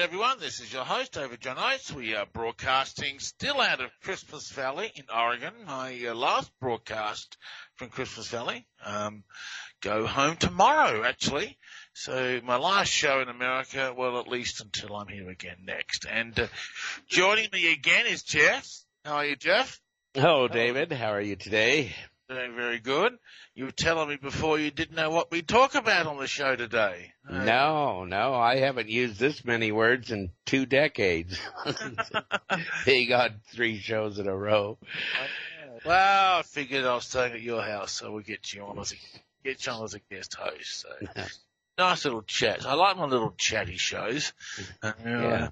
Everyone, this is your host, David John Oates. We are broadcasting still out of Christmas Valley in Oregon. My last broadcast from Christmas Valley. Go home tomorrow, actually. So my last show in America, well, at least until I'm here again next. And joining me again is Jeff. How are you, Jeff? Hello, David. How are you today? Doing very good. You were telling me before you didn't know what we'd talk about on the show today. No, I haven't used this many words in 2 decades. He got 3 shows in a row. Well, I figured I was staying at your house, so we'll get you on as a guest host. So. Nice little chats. I like my little chatty shows. Yeah,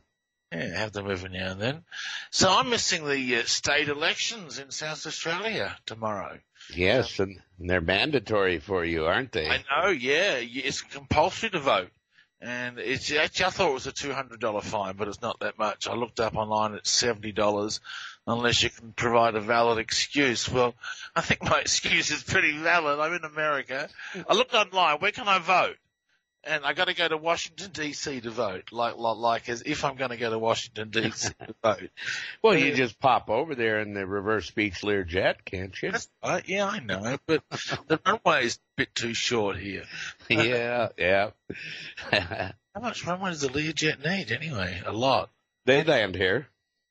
have them every now and then. So I'm missing the state elections in South Australia tomorrow. Yes, and they're mandatory for you, aren't they? I know, yeah. It's compulsory to vote. And it's actually, I thought it was a $200 fine, but it's not that much. I looked up online, it's $70 unless you can provide a valid excuse. Well, I think my excuse is pretty valid. I'm in America. I looked online, where can I vote? And I got to go to Washington, D.C. to vote, like as if I'm going to go to Washington, D.C. to vote. Well, you just pop over there in the reverse speech Learjet, can't you? That's right. Yeah, I know, but the runway is a bit too short here. Yeah. How much runway does the Learjet need anyway? A lot. They land here.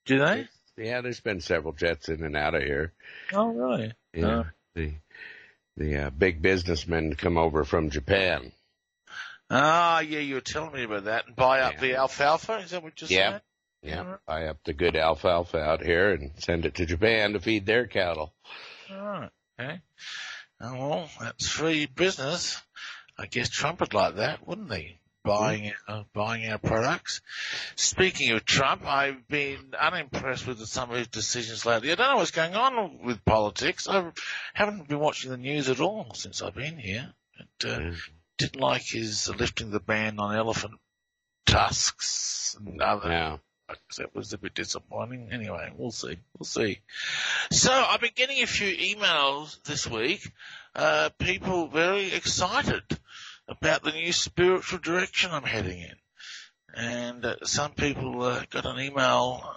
Do they? Yeah, there's been several jets in and out of here. Oh, really? Yeah. The big businessmen come over from Japan. Ah, yeah, you were telling me about that. And buy up the alfalfa, is that what you said? Yeah, buy up the good alfalfa out here and send it to Japan to feed their cattle. All right, okay. Oh, well, that's free business. I guess Trump would like that, wouldn't he? Buying our products. Speaking of Trump, I've been unimpressed with some of his decisions lately. I don't know what's going on with politics. I haven't been watching the news at all since I've been here. Didn't like his lifting the ban on elephant tusks and other. Yeah. That was a bit disappointing. Anyway, we'll see. So I've been getting a few emails this week. People very excited about the new spiritual direction I'm heading in, and some people got an email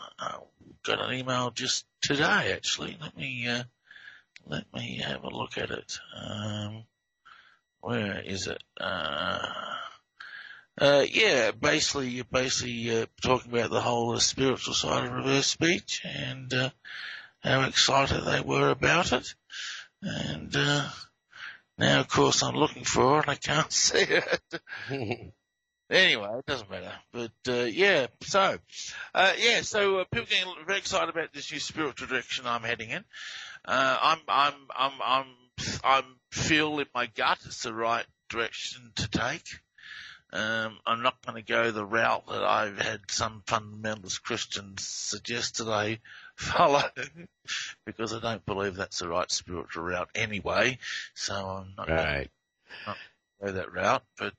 just today. Actually, let me have a look at it. Where is it? Basically talking about the whole spiritual side of reverse speech and how excited they were about it. And now, of course, I'm looking for it and I can't see it. Anyway, it doesn't matter. But so people getting very excited about this new spiritual direction I'm heading in. I'm feel in my gut it's the right direction to take. I'm not going to go the route that I've had some fundamentalist Christians suggest that I follow, because I don't believe that's the right spiritual route anyway. So I'm not going to go that route. But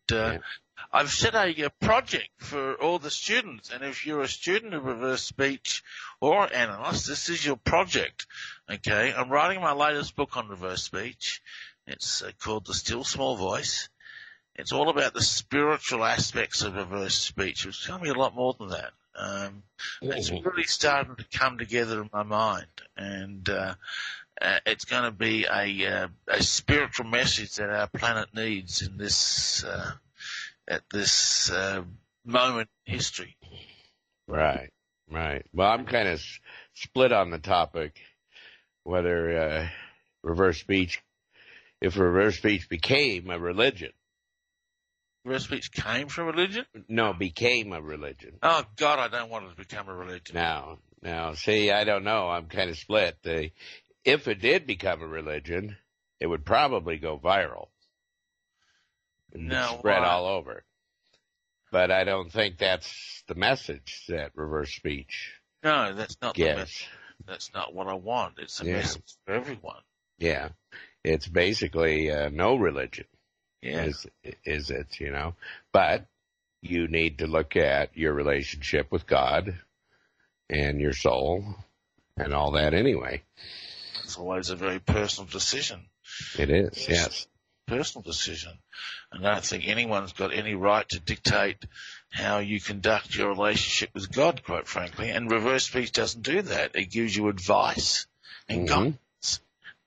I've set a project for all the students, and if you're a student of reverse speech or analyst, this is your project. Okay, I'm writing my latest book on reverse speech. It's called The Still Small Voice. It's all about the spiritual aspects of reverse speech, which tell me a lot more than that. It's really starting to come together in my mind, and it's going to be a spiritual message that our planet needs in this at this moment in history. Right. Well, I'm kind of split on the topic whether if reverse speech became a religion. Reverse speech came from religion? No, became a religion. Oh, God, I don't want it to become a religion. No. See, I don't know. I'm kind of split. If it did become a religion, it would probably go viral. Spread all over. But I don't think that's the message that reverse speech No, that's not the gives. message. That's not what I want. It's a message for everyone. Yeah. it's basically no religion. Yeah. Is it, you know? But you need to look at your relationship with God and your soul and all that anyway. It's always a very personal decision. It is, yes. Personal decision. And I don't think anyone's got any right to dictate how you conduct your relationship with God, quite frankly. And reverse speech doesn't do that. It gives you advice and guidance.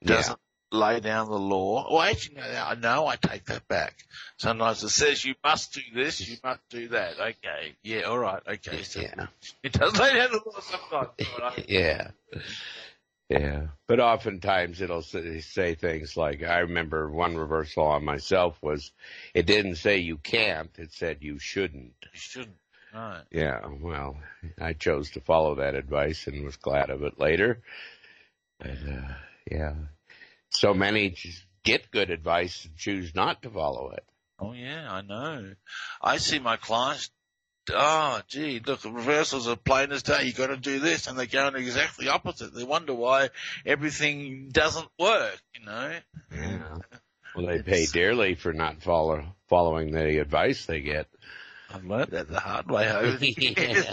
Doesn't lay down the law. Well, actually, no, I take that back. Sometimes it says you must do this, you must do that. Okay. Yeah, all right. Okay. So it does lay down the law sometimes. Right? Yeah. Yeah. But oftentimes it'll say things like, I remember one reversal on myself was, it didn't say you can't, it said you shouldn't. You shouldn't. Right. Yeah. Well, I chose to follow that advice and was glad of it later. But, yeah. So many get good advice and choose not to follow it. Oh, yeah, I know. I see my clients, look, reversals are plain as day. You got to do this, and they're going exactly opposite. They wonder why everything doesn't work, you know. Yeah. Well, they pay dearly for not following the advice they get. I've learned that the hard way over the years.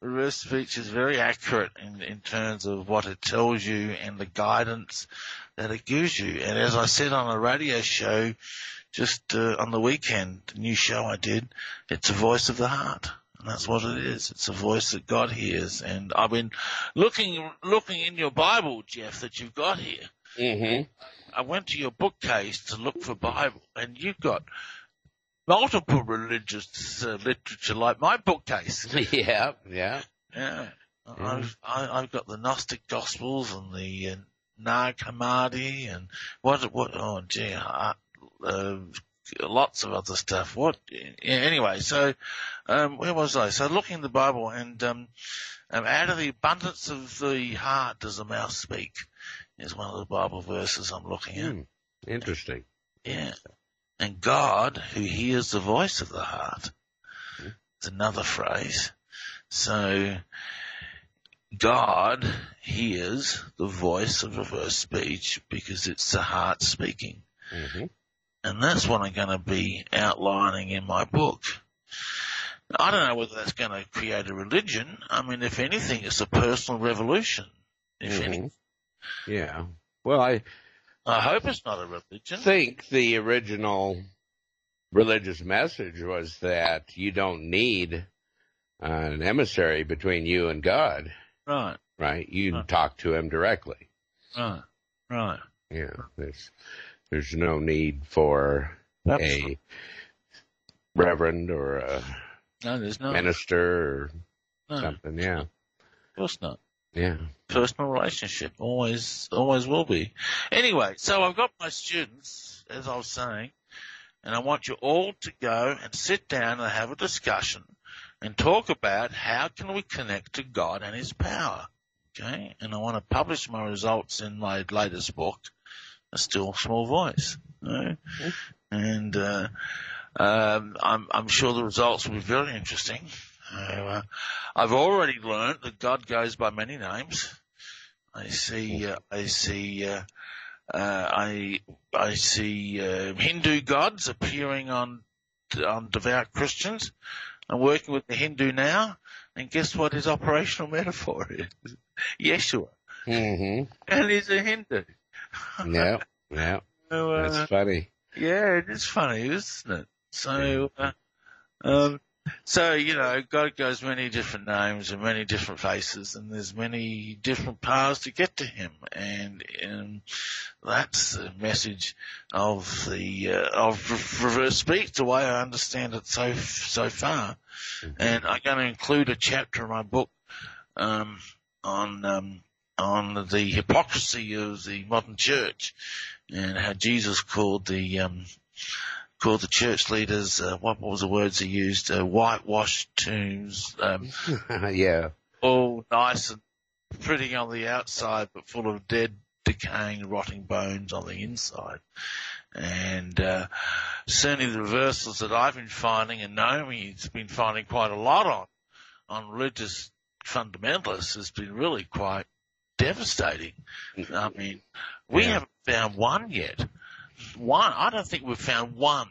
Reverse speech is very accurate in terms of what it tells you and the guidance that it gives you. And as I said on a radio show just on the weekend, the new show I did, it's a voice of the heart. And that's what it is. It's a voice that God hears. And I've been looking in your Bible, Jeff, that you've got here. Mm-hmm. I went to your bookcase to look for Bible, and you've got multiple religious literature like my bookcase. Yeah. I've got the Gnostic Gospels and the Nag Hammadi and lots of other stuff. Anyway, so where was I? So looking in the Bible, and out of the abundance of the heart does the mouth speak, is one of the Bible verses I'm looking at. Interesting. Yeah. And God, who hears the voice of the heart, is another phrase. So God hears the voice of reverse speech because it's the heart speaking. Mm-hmm. And that's what I'm going to be outlining in my book. I don't know whether that's going to create a religion. I mean, if anything, it's a personal revolution, if anything. Yeah. Well, I hope it's not a religion. I think the original religious message was that you don't need an emissary between you and God. Right. Right? You talk to him directly. Right. Yeah. There's no need for a reverend or a minister or something. Yeah. Of course not. Yeah. Personal relationship. Always will be. Anyway, so I've got my students, as I was saying, and I want you all to go and sit down and have a discussion and talk about how can we connect to God and his power. Okay? And I want to publish my results in my latest book, A Still Small Voice. Okay? And I'm sure the results will be very interesting. I've already learned that God goes by many names. I see Hindu gods appearing on devout Christians. I'm working with the Hindu now, and guess what his operational metaphor is? Yeshua. Mm-hmm. And he's a Hindu. Yeah. That's funny. Yeah, it is funny, isn't it? So, you know, God goes many different names and many different faces, and there's many different paths to get to him. And that's the message of of reverse speech, the way I understand it so far. Mm-hmm. And I'm going to include a chapter in my book, on the hypocrisy of the modern church and how Jesus called the church leaders, what was the words he used? Whitewashed tombs. Yeah. All nice and pretty on the outside, but full of dead, decaying, rotting bones on the inside. And certainly the reversals that I've been finding, and Naomi's been finding quite a lot on religious fundamentalists, has been really quite devastating. I mean, we haven't found one yet. I don't think we've found one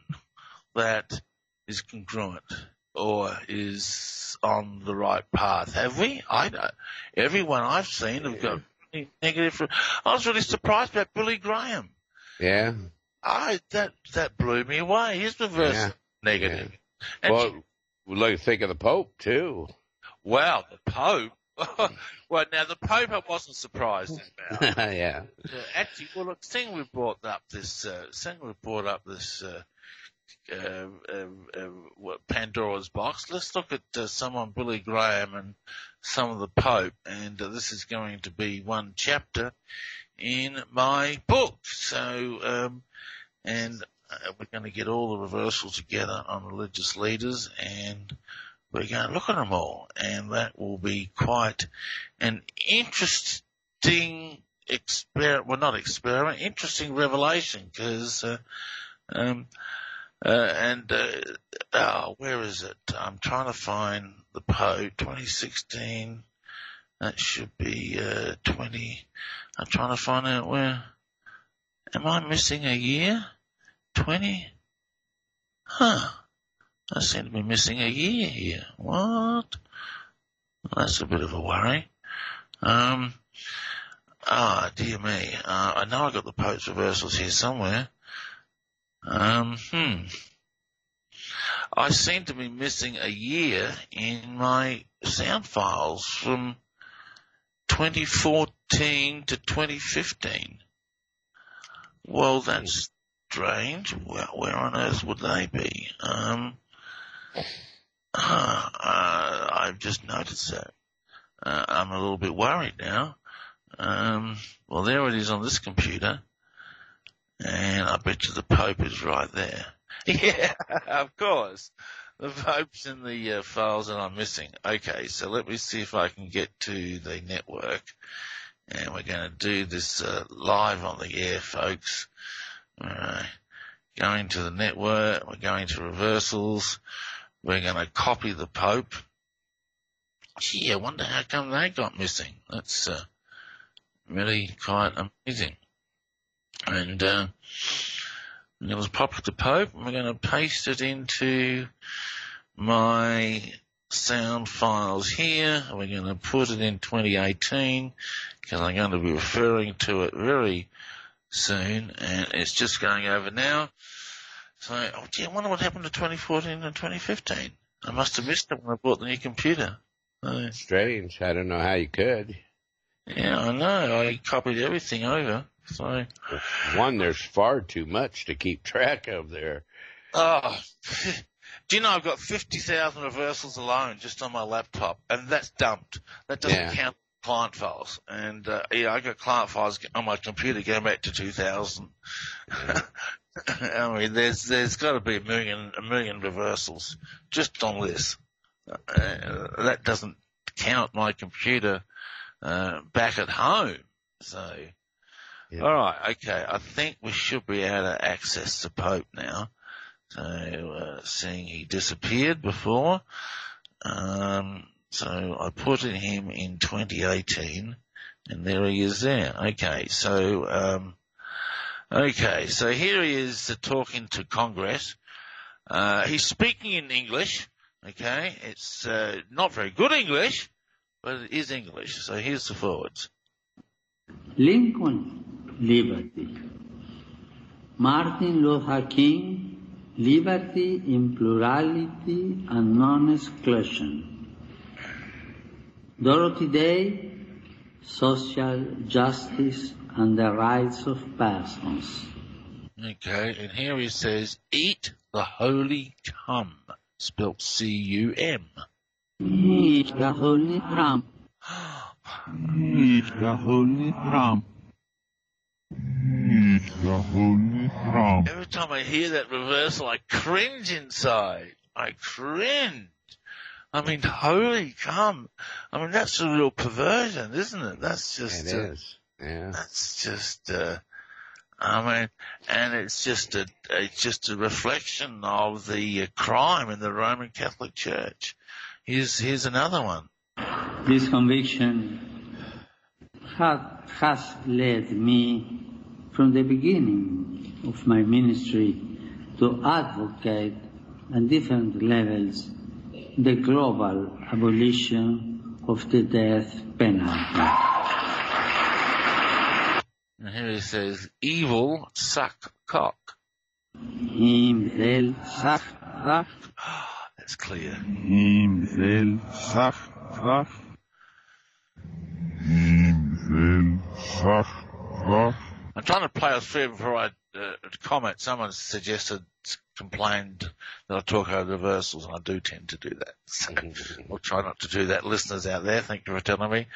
that is congruent or is on the right path. Have we? I don't. Everyone I've seen have got negative. I was really surprised about Billy Graham. Yeah. That blew me away. His reverse negative. Yeah. Well, look, think of the Pope too. Wow, the Pope. Well, now the Pope I wasn't surprised about. Yeah. Actually, well, look, seeing we brought up this Pandora's box. Let's look at some on Billy Graham and some of the Pope, and this is going to be one chapter in my book. So, we're going to get all the reversals together on religious leaders, and we're going to look at them all, and that will be quite an interesting interesting revelation, because where is it? I'm trying to find the Pope, 2016. That should be 20. I'm trying to find out where. Am I missing a year? 20? Huh. I seem to be missing a year here. What? That's a bit of a worry. Dear me. I know I got the Pope's reversals here somewhere. I seem to be missing a year in my sound files from 2014 to 2015. Well, that's strange. Where on earth would they be? I've just noticed that. I'm a little bit worried now. Well, there it is on this computer. And I bet you the Pope is right there. Yeah, of course. The Pope's in the files that I'm missing. Okay, so let me see if I can get to the network. And we're going to do this live on the air, folks. Going to the network. We're going to reversals. We're going to copy the Pope. Gee, I wonder how come they got missing. That's really quite amazing. And we're going to pop the Pope, and we're going to paste it into my sound files here. We're going to put it in 2018, because I'm going to be referring to it very soon, and it's just going over now. So, I wonder what happened to 2014 and 2015. I must have missed it when I bought the new computer. Strange. I don't know how you could. Yeah, I know. I copied everything over. So, one, there's far too much to keep track of there. Oh, do you know I've got 50,000 reversals alone just on my laptop, and that's dumped. That doesn't count client files. And I got client files on my computer going back to 2000. I mean, there's got to be a million reversals just on this. That doesn't count my computer back at home. So. Yeah. All right, okay. I think we should be able to access the Pope now. So, seeing he disappeared before, so I put him in 2018, and there he is there. Okay, so here he is talking to Congress. He's speaking in English. Okay, it's not very good English, but it is English. So here's the forwards. Lincoln, liberty. Martin Luther King, liberty in plurality and non-exclusion. Dorothy Day, social justice and the rights of persons. Okay, and here he says, eat the holy cum, spelt C-U-M. Eat the holy cum. Eat the holy cum. Eat the holy cum. Every time I hear that reversal, I cringe inside. I cringe. I mean, holy cum. I mean, that's a real perversion, isn't it? That's just... It is. Yeah. That's just... I mean, and it's just a reflection of the crime in the Roman Catholic Church. Here's another one. This conviction has led me from the beginning of my ministry to advocate at different levels the global abolition of the death penalty. And here he says, evil suck cock. Himself suck. That's clear. Himself suck. I'm trying to play us through before I comment. Someone complained that I talk over reversals, and I do tend to do that. So I'll try not to do that. Listeners out there, thank you for telling me.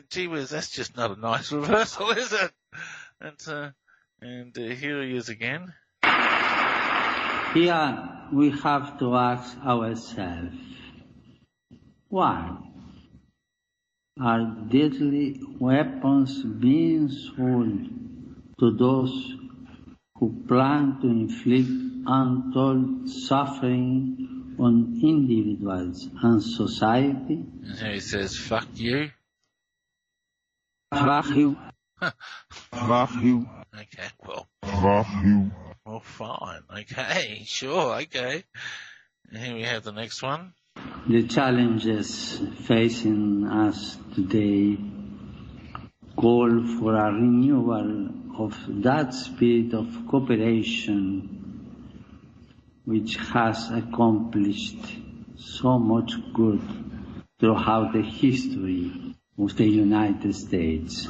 Gee whiz, that's just not a nice reversal, is it? And here he is again. Here we have to ask ourselves, why are deadly weapons being sold to those who plan to inflict untold suffering on individuals and society? And here he says, fuck you. Fuck you. Okay, well, fine. Okay, sure, okay. And here we have the next one. The challenges facing us today call for a renewal of that spirit of cooperation which has accomplished so much good throughout the history of the United States.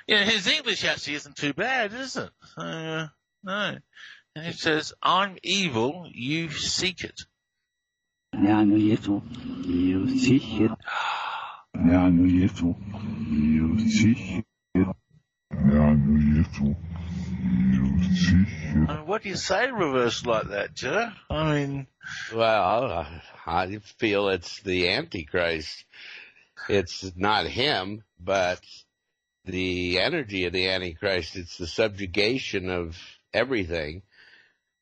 Yeah, his English actually isn't too bad, is it? No. And he says, I'm evil, you seek it. You seek it. What do you say to reverse like that, Joe? Well, I feel it's the Antichrist. It's not him, but the energy of the Antichrist. It's the subjugation of everything,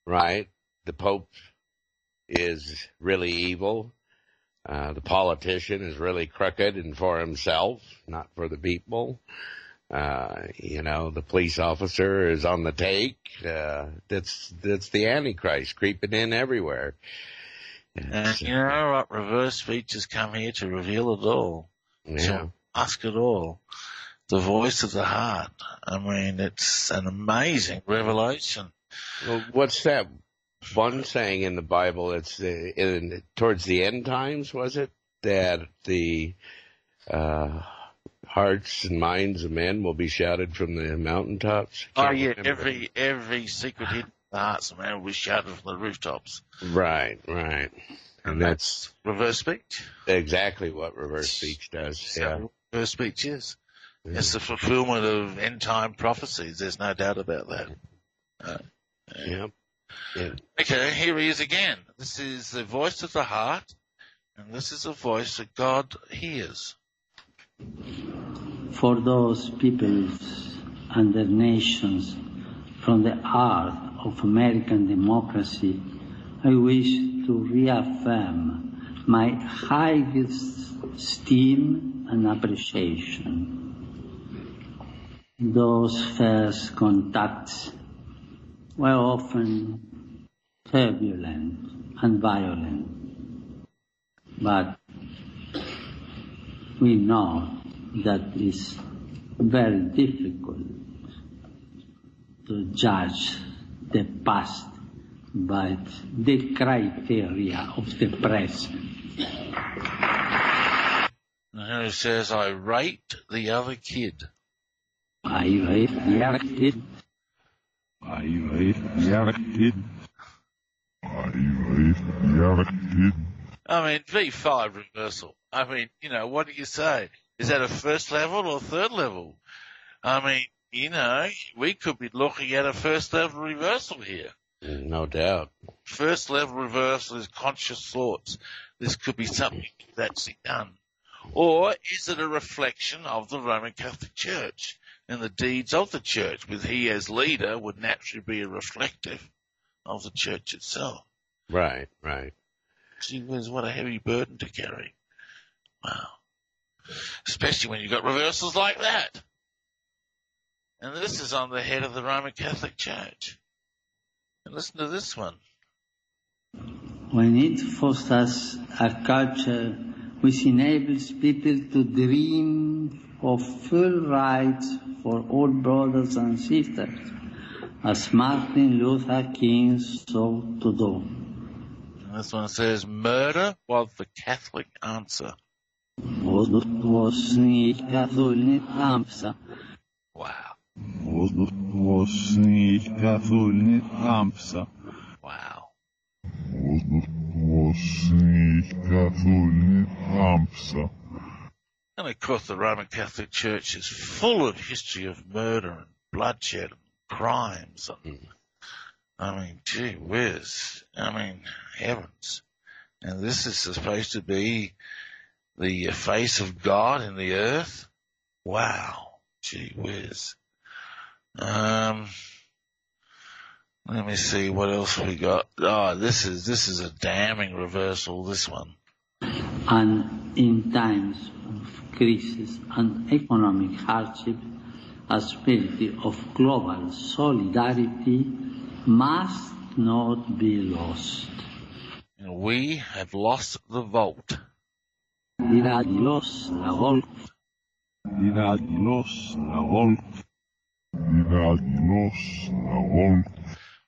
right? The Pope is really evil. The politician is really crooked and for himself, not for the people. The police officer is on the take. That's the Antichrist creeping in everywhere. And you know what? Reverse features come here to reveal it all. Yeah. To ask it all. The voice of the heart. It's an amazing revelation. Well, what's that one saying in the Bible? It's towards the end times, was it? That the hearts and minds of men will be shouted from the mountaintops? Oh, yeah. Every secret hidden in the hearts of man will be shouted from the rooftops. Right. And that's reverse speech. Exactly what reverse speech does. Yeah. Reverse speech is. Yeah. It's the fulfillment of end time prophecies. There's no doubt about that. Yeah. Okay, here he is again. This is the voice of the heart, and this is a voice that God hears. For those peoples and their nations from the heart of American democracy, I wish to reaffirm my highest esteem and appreciation. Those first contacts were often turbulent and violent, but we know that it's very difficult to judge the past by the criteria of the present. And he says, I raped the other kid. I raped the other kid. V5 reversal. What do you say? Is that a first level or third level? We could be looking at a first level reversal here. No doubt. First level reversal is conscious thoughts. This could be something that's done. Or is it a reflection of the Roman Catholic Church and the deeds of the church, with he as leader would naturally be a reflective of the church itself? Right. Gee whiz, what a heavy burden to carry. Wow. especially when you've got reversals like that. And this is on the head of the Roman Catholic Church. And listen to this one. We need fosters a culture which enables people to dream of full rights for all brothers and sisters, as Martin Luther King sought to do. And this one says, murder was the Catholic answer. Wow. Wow. And of course the Roman Catholic Church is full of history of murder and bloodshed and crimes. And, I mean, gee whiz. I mean, heavens. And this is supposed to be the face of God in the earth? Wow. Gee whiz. Let me see what else we got. Oh, this is a damning reversal, this one. And in times of crisis and economic hardship, a spirit of global solidarity must not be lost. And we have lost the vault.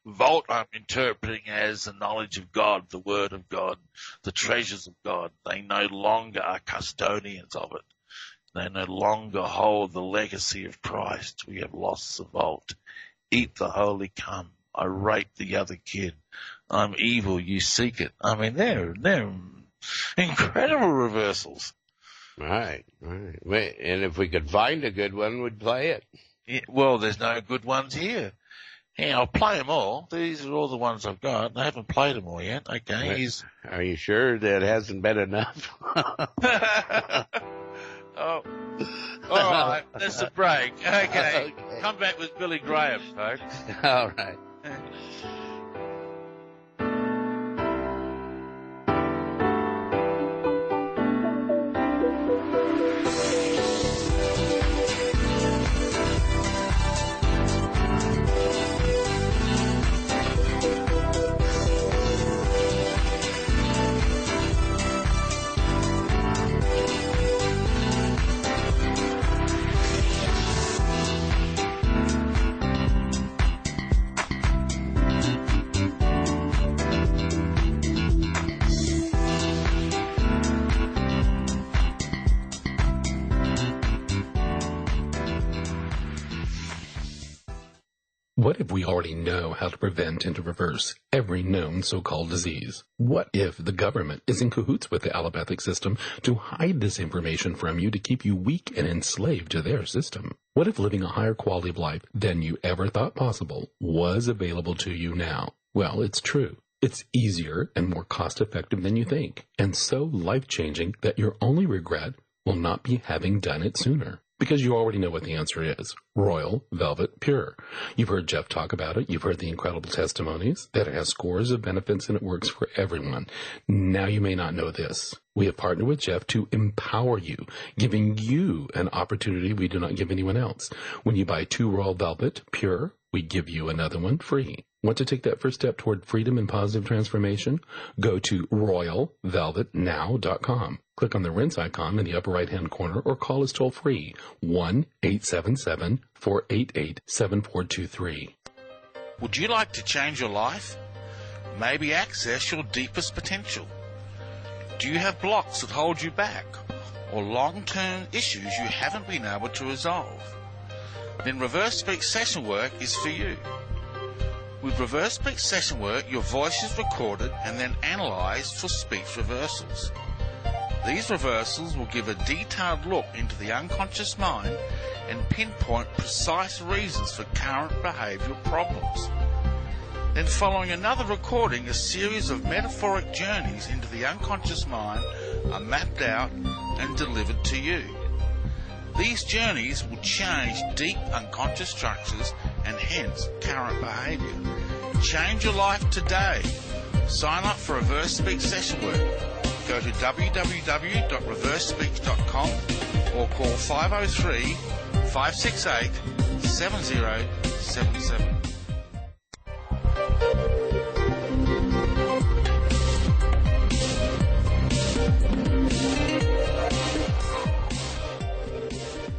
Vault I'm interpreting as the knowledge of God, the Word of God, the treasures of God. They no longer are custodians of it. They no longer hold the legacy of Christ. We have lost the vault. Eat the holy cum. I rape the other kid. I'm evil. You seek it. I mean, they're incredible reversals. Right. Wait, and if we could find a good one, we'd play it. Yeah, well, there's no good ones here. Yeah, I'll play them all. These are all the ones I've got. I haven't played them all yet. Okay. Are you sure that hasn't been enough? Oh. All right. That's a break. Okay. Come back with Billy Graham, folks. All right. What if we already know how to prevent and to reverse every known so-called disease? What if the government is in cahoots with the allopathic system to hide this information from you to keep you weak and enslaved to their system? What if living a higher quality of life than you ever thought possible was available to you now? Well, it's true. It's easier and more cost-effective than you think, and so life-changing that your only regret will not be having done it sooner. Because you already know what the answer is. Royal Velvet Pure. You've heard Jeff talk about it. You've heard the incredible testimonies that it has scores of benefits and it works for everyone. Now you may not know this. We have partnered with Jeff to empower you, giving you an opportunity we do not give anyone else. When you buy 2 Royal Velvet Pure, we give you another one free. Want to take that first step toward freedom and positive transformation? Go to royalvelvetnow.com. Click on the rinse icon in the upper right-hand corner or call us toll-free, 1-877-488-7423. Would you like to change your life? Maybe access your deepest potential? Do you have blocks that hold you back or long-term issues you haven't been able to resolve? Then Reverse Speech Session Work is for you. With Reverse Speech Session Work, your voice is recorded and then analysed for speech reversals. These reversals will give a detailed look into the unconscious mind and pinpoint precise reasons for current behavioural problems. Then following another recording, a series of metaphoric journeys into the unconscious mind are mapped out and delivered to you. These journeys will change deep unconscious structures and hence current behaviour. Change your life today. Sign up for Reverse Speech Session Work. go to www.reversespeech.com or call 503-568-7077.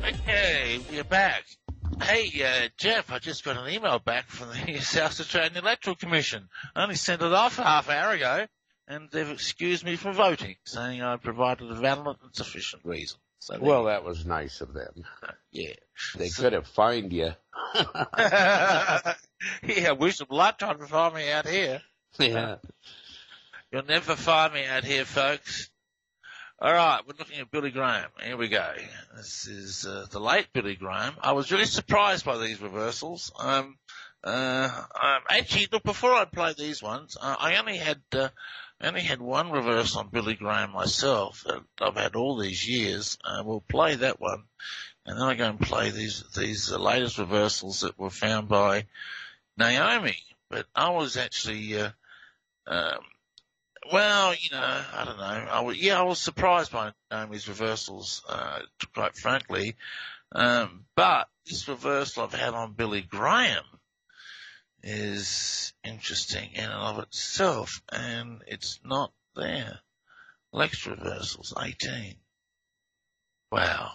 Okay, we're back. Hey, Jeff, I just got an email back from the South Australian Electoral Commission. I only sent it off half an hour ago, and they've excused me from voting, saying I provided a valid and sufficient reason. So Well, that was nice of them. yeah. They could have fined you. Yeah, wish them luck trying to find me out here. Yeah. You'll never find me out here, folks. All right, we're looking at Billy Graham. Here we go. This is the late Billy Graham. I was really surprised by these reversals. Actually, look, before I play these ones, I only had one reversal on Billy Graham myself that I've had all these years. We'll play that one, and then I go and play these latest reversals that were found by Naomi. But I was actually well, you know, I don't know. I was surprised by Naomi's reversals, quite frankly. But this reversal I've had on Billy Graham is interesting in and of itself, and it's not there. Lex reversals, 18. Wow.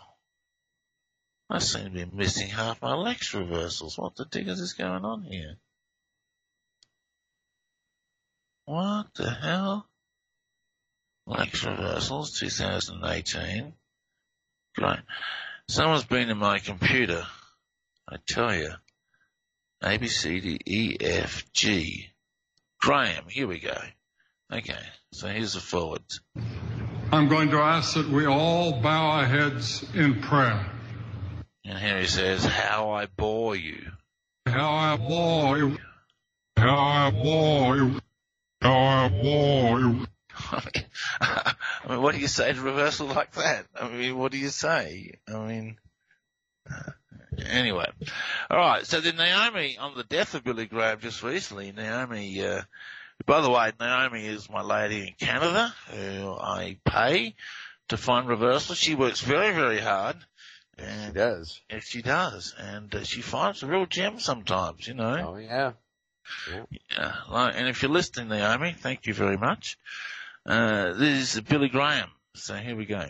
I seem to be missing half my Lex reversals. What the dickens is going on here? What the hell? Lex reversals, 2018. Great. Someone's been in my computer. I tell you. A, B, C, D, E, F, G. Graham, here we go. Okay, so here's the forwards. I'm going to ask that we all bow our heads in prayer. And here he says, how I bore you. How I bore you. How I bore you. How I bore you. I mean, what do you say to reversal like that? I mean, what do you say? I mean, anyway. All right, so then Naomi, on the death of Billy Graham just recently, Naomi, by the way, Naomi is my lady in Canada who I pay to find reversals. She works very, very hard. And She does. Yes, she does. And she finds a real gem sometimes, you know. Oh, yeah. Yeah. And if you're listening, Naomi, thank you very much. This is Billy Graham. So here we go.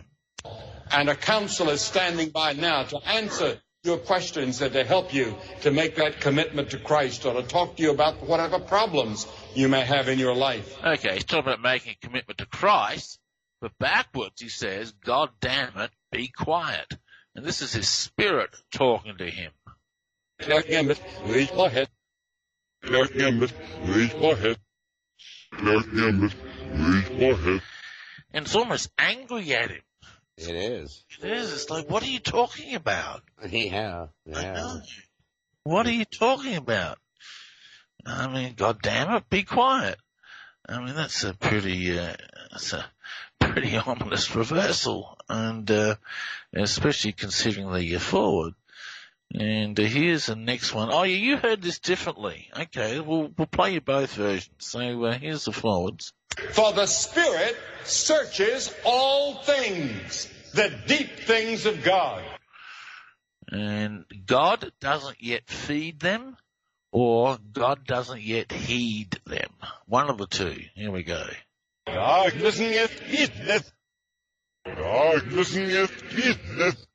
And a counselor is standing by now to answer your questions and to help you to make that commitment to Christ or to talk to you about whatever problems you may have in your life. Okay, he's talking about making a commitment to Christ, but backwards he says, God damn it, be quiet. And this is his spirit talking to him. And it's almost angry at him. It is. It is. It's like, what are you talking about? Yeah. I know. What are you talking about? I mean, God damn it, be quiet. I mean, that's a pretty ominous reversal, and especially considering the forward. And here's the next one. Oh, you heard this differently. Okay, we'll play you both versions. So here's the forwards. For the Spirit searches all things, the deep things of God. And God doesn't yet feed them, or God doesn't yet heed them. One of the two. Here we go. Darkness is business. Darkness is business.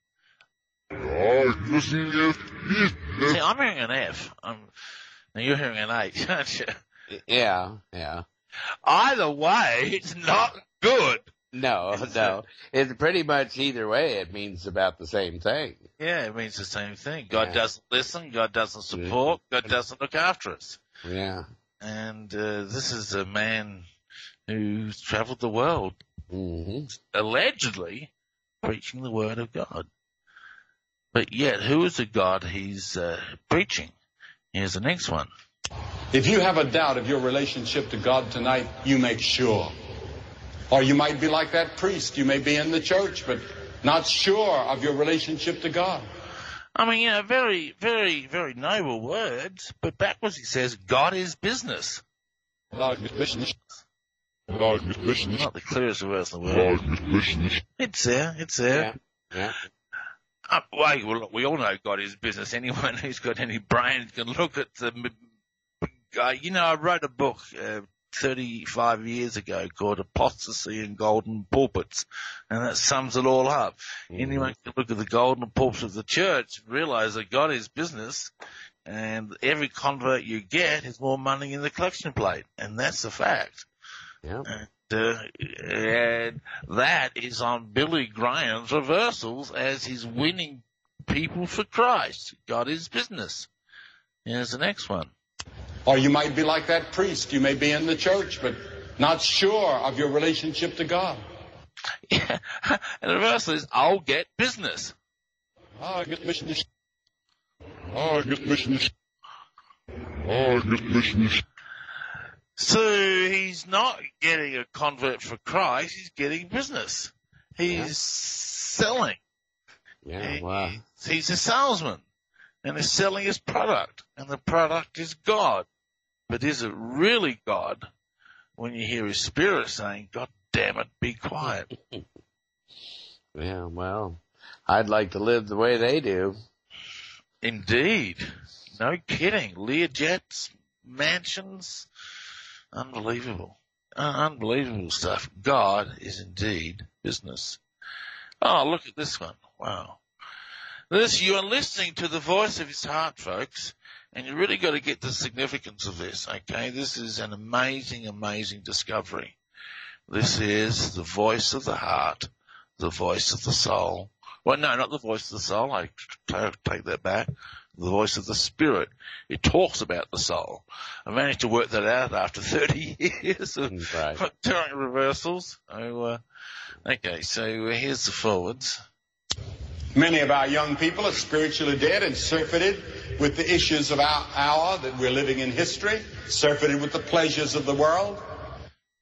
Darkness is business. See, I'm hearing an F. Now you're hearing an H, aren't you? Yeah. Either way, it's not good. No. It's pretty much either way, it means about the same thing. Yeah, it means the same thing. God doesn't listen. God doesn't support. God doesn't look after us. Yeah. And this is a man who's traveled the world, allegedly preaching the word of God. But yet, who is the God he's preaching? Here's the next one. If you have a doubt of your relationship to God tonight, you make sure. Or you might be like that priest. You may be in the church, but not sure of your relationship to God. I mean, very, very, very noble words, but backwards he says, God is business. God is business. Not the clearest reversal in the world. It's there. Yeah. Well, we all know God is business. Anyone who's got any brains can look at the guy. I wrote a book 35 years ago called Apostasy and Golden Pulpits, and that sums it all up. Mm-hmm. Anyone can look at the golden pulpits of the church, realize that God is business, and every convert you get is more money in the collection plate, and that's a fact. Yeah. And that is on Billy Graham's reversals as he's winning people for Christ. God is business. Here's the next one. Or you might be like that priest. You may be in the church, but not sure of your relationship to God. Yeah. And the reversal is, I'll get business. I'll get business. So he's not getting a convert for Christ, he's getting business. He's selling. Yeah, wow. He's a salesman, and he's selling his product, and the product is God. But is it really God when you hear his spirit saying, God damn it, be quiet? Yeah, well, I'd like to live the way they do. Indeed. No kidding. Learjets, mansions. Unbelievable. Unbelievable stuff. God is indeed business. Oh, look at this one. Wow. You are listening to the voice of his heart, folks, and you really got to get the significance of this, okay? This is an amazing, amazing discovery. This is the voice of the heart, the voice of the soul. Well, no, not the voice of the soul. I take that back. The voice of the spirit. It talks about the soul. I managed to work that out after 30 years of doing reversals. Okay, so here's the forwards. Many of our young people are spiritually dead and surfeited with the issues of our hour that we're living in history, surfeited with the pleasures of the world.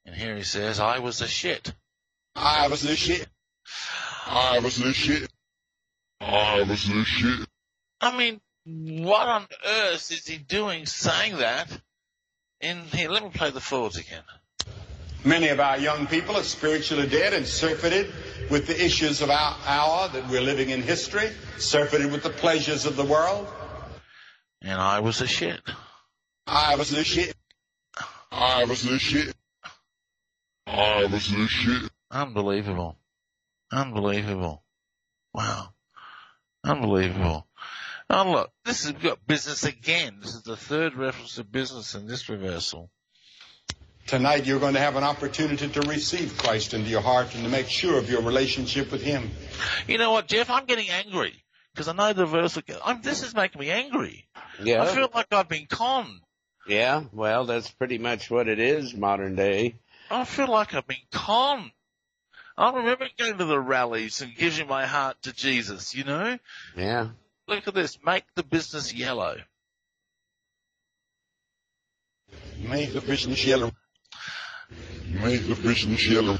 And here he says, I was a shit. I was a shit. I was a shit. I was a shit. I mean, what on earth is he doing saying that? Here, let me play the forwards again. Many of our young people are spiritually dead and surfeited with the issues of our hour that we're living in history, surfeited with the pleasures of the world. And I was a shit. I was a shit. I was a shit. I was a shit. Unbelievable. Unbelievable. Wow. Unbelievable. Oh, look, we've got business again. This is the third reference to business in this reversal. Tonight you're going to have an opportunity to receive Christ into your heart and to make sure of your relationship with him. You know what, Jeff? I'm getting angry because I know the reversal. This is making me angry. Yeah. I feel like I've been conned. Yeah, well, that's pretty much what it is, modern day. I feel like I've been conned. I remember going to the rallies and giving my heart to Jesus, you know? Yeah. Look at this. Make the business yellow. Make the business yellow. Make the business yellow.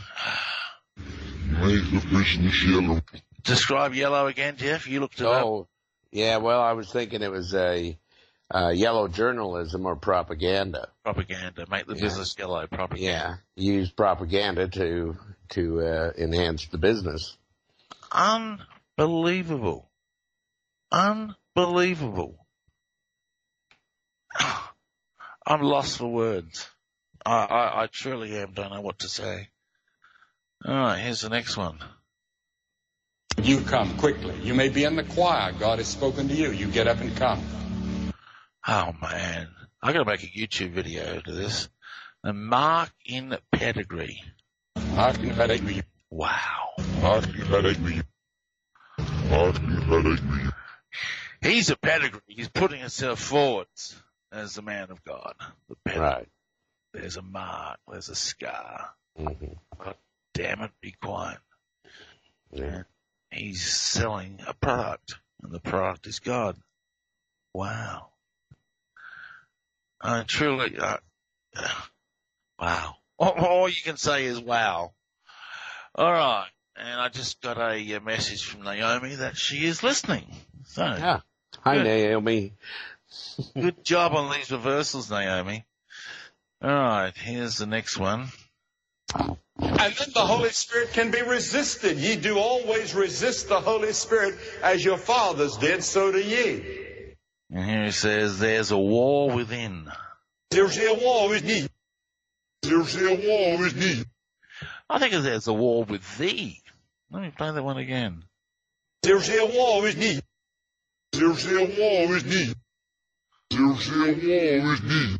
Make the business yellow. Describe yellow again, Jeff. You looked it up. Oh, yeah, well, I was thinking it was a yellow journalism or propaganda. Propaganda. Make the business yellow. Propaganda. Yeah. Use propaganda to enhance the business. Unbelievable. Unbelievable. I'm lost for words. I truly am. Don't know what to say. All right, here's the next one. You come quickly. You may be in the choir. God has spoken to you. You get up and come. Oh, man. I got to make a YouTube video to this. The Mark in Pedigree. Mark in Pedigree. Wow. Mark in Pedigree. Mark in Pedigree. He's a pedigree. He's putting himself forwards as the man of God. The pedigree. Right. There's a mark. There's a scar. Mm-hmm. God damn it, be quiet. Yeah. He's selling a product, and the product is God. Wow. Truly, wow. All you can say is wow. All right. And I just got a message from Naomi that she is listening. So, yeah. Hi, good. Naomi. Good job on these reversals, Naomi. All right. Here's the next one. And then the Holy Spirit can be resisted. Ye do always resist the Holy Spirit as your fathers did, so do ye. And here he says, there's a war within. There's a war with thee. There's a war with thee. I think there's a war with thee. Let me play that one again. There's a war with thee. There's a war with thee. There's a war with thee.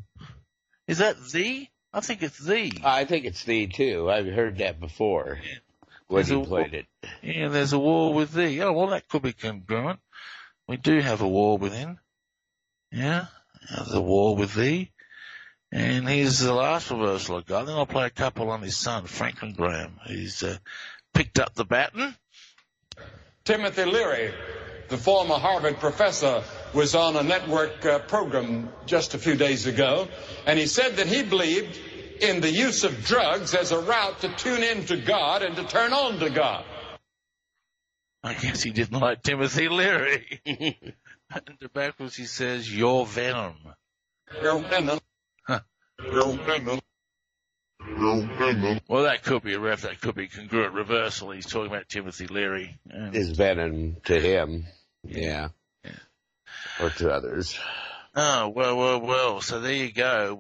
Is that thee? I think it's thee. I think it's thee, too. I've heard that before when you played it. Yeah, there's a war with thee. Oh, well, that could be congruent. We do have a war within. Yeah, there's a war with thee. And here's the last reversal I got. Then I'll play a couple on his son, Franklin Graham. He's picked up the baton. Timothy Leary, the former Harvard professor, was on a network program just a few days ago, and he said that he believed in the use of drugs as a route to tune in to God and to turn on to God. I guess he didn't like Timothy Leary. And the backwards he says, "Your venom." Your venom. Your venom. Your venom. Well, that could be that could be congruent reversal. He's talking about Timothy Leary. His venom to him, yeah. Or to others. Oh, well. So there you go.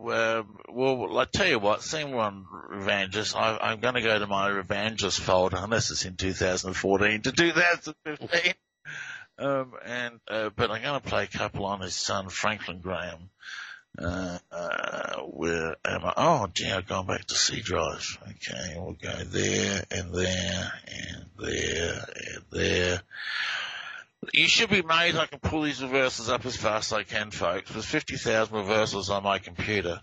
Well, I tell you what, seeing we're on Evangelist, I'm going to go to my Evangelist folder, unless it's in 2014 to 2015. But I'm going to play a couple on his son, Franklin Graham. Where am I? Oh, gee, I've gone back to C drive. Okay, we'll go there and there and there and there. You should be amazed I can pull these reversals up as fast as I can, folks. There's 50,000 reversals on my computer.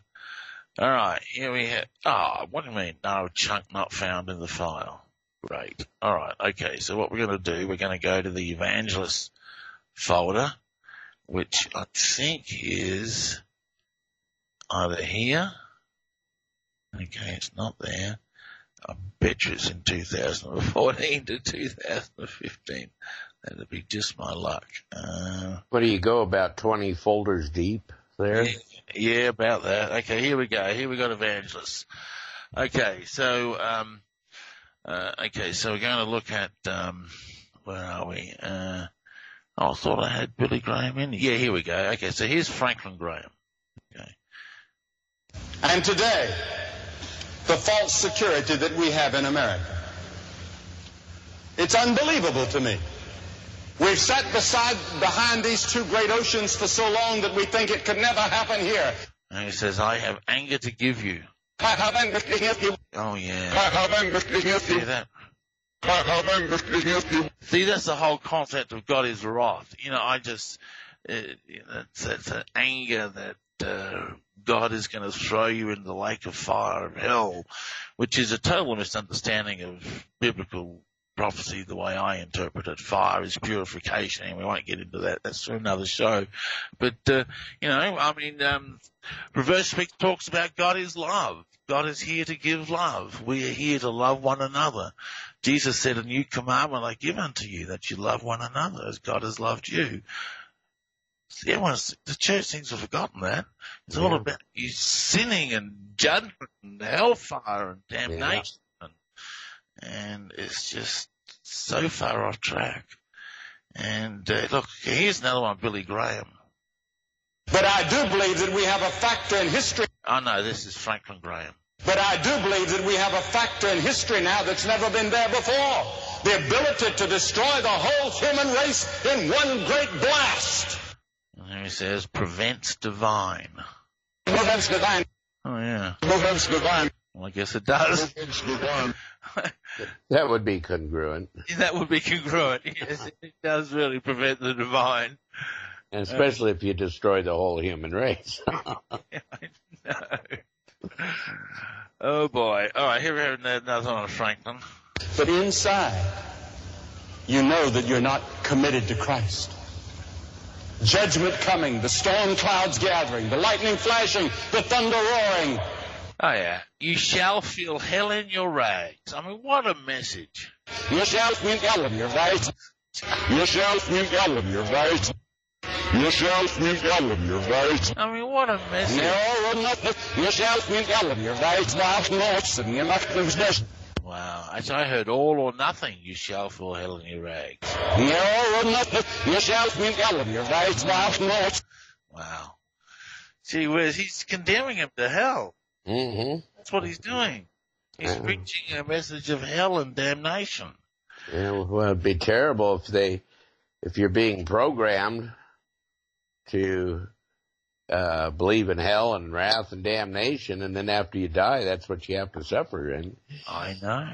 All right, here we have. Oh, what do you mean? No, chunk not found in the file. Great. All right, okay. So what we're going to do, we're going to go to the Evangelist folder, which I think is either here. Okay, it's not there. I bet you it's in 2014 to 2015. That'd be just my luck. What do you go, about 20 folders deep there? Yeah, about that. Okay, here we go. Here we got Evangelists. Okay, so we're going to look at, where are we? I thought I had Billy Graham in. Yeah, here we go. Okay, so here's Franklin Graham. Okay. And today, the false security that we have in America. It's unbelievable to me. We've sat behind these two great oceans for so long that we think it could never happen here. And he says, I have anger to give you. I have anger to give you. Oh, yeah. I have anger to give you. See that? I have anger to give you. See, that's the whole concept of God is wrath. You know, I just, it's an anger that God is going to throw you into the lake of fire of hell, which is a total misunderstanding of biblical prophecy, the way I interpret it. Fire is purification, and we won't get into that. That's for another show. But, Reverse Speak talks about God is love. God is here to give love. We are here to love one another. Jesus said, a new commandment I give unto you, that you love one another as God has loved you. See, the church seems to have forgotten that. It's all about you sinning and judgment and hellfire and damnation. And it's just so far off track. And look, here's another one, Billy Graham. But I do believe that we have a factor in history. Oh, no, this is Franklin Graham. But I do believe that we have a factor in history now that's never been there before. The ability to destroy the whole human race in one great blast. And here he says, prevents divine. Prevents divine. Oh, yeah. Prevents divine. Well, I guess it does. That would be congruent. That would be congruent. Yes, it does really prevent the divine. And especially if you destroy the whole human race. I know. Oh, boy. All right, here we have another one on Franklin. But inside, you know that you're not committed to Christ. Judgment coming, the storm clouds gathering, the lightning flashing, the thunder roaring. Oh, yeah. You shall feel hell in your rags. I mean, what a message. You shall feel hell in your rags. You shall feel hell in your rags. Jezelf niet helpen, je weet. I mean, what a message. Jezelf niet helpen, je weet. Naast Noordsten, je mag het dus. Wow. Actually, I heard all or nothing, you shall feel hell in your rags. Jezelf niet helpen, je weet. Naast Noordsten. Wow. Gee whiz, he's condemning him to hell. Mm-hmm. That's what he's doing. He's preaching a message of hell and damnation. Yeah, well, it'd be terrible if you're being programmed to believe in hell and wrath and damnation, and then after you die, that's what you have to suffer in. I know.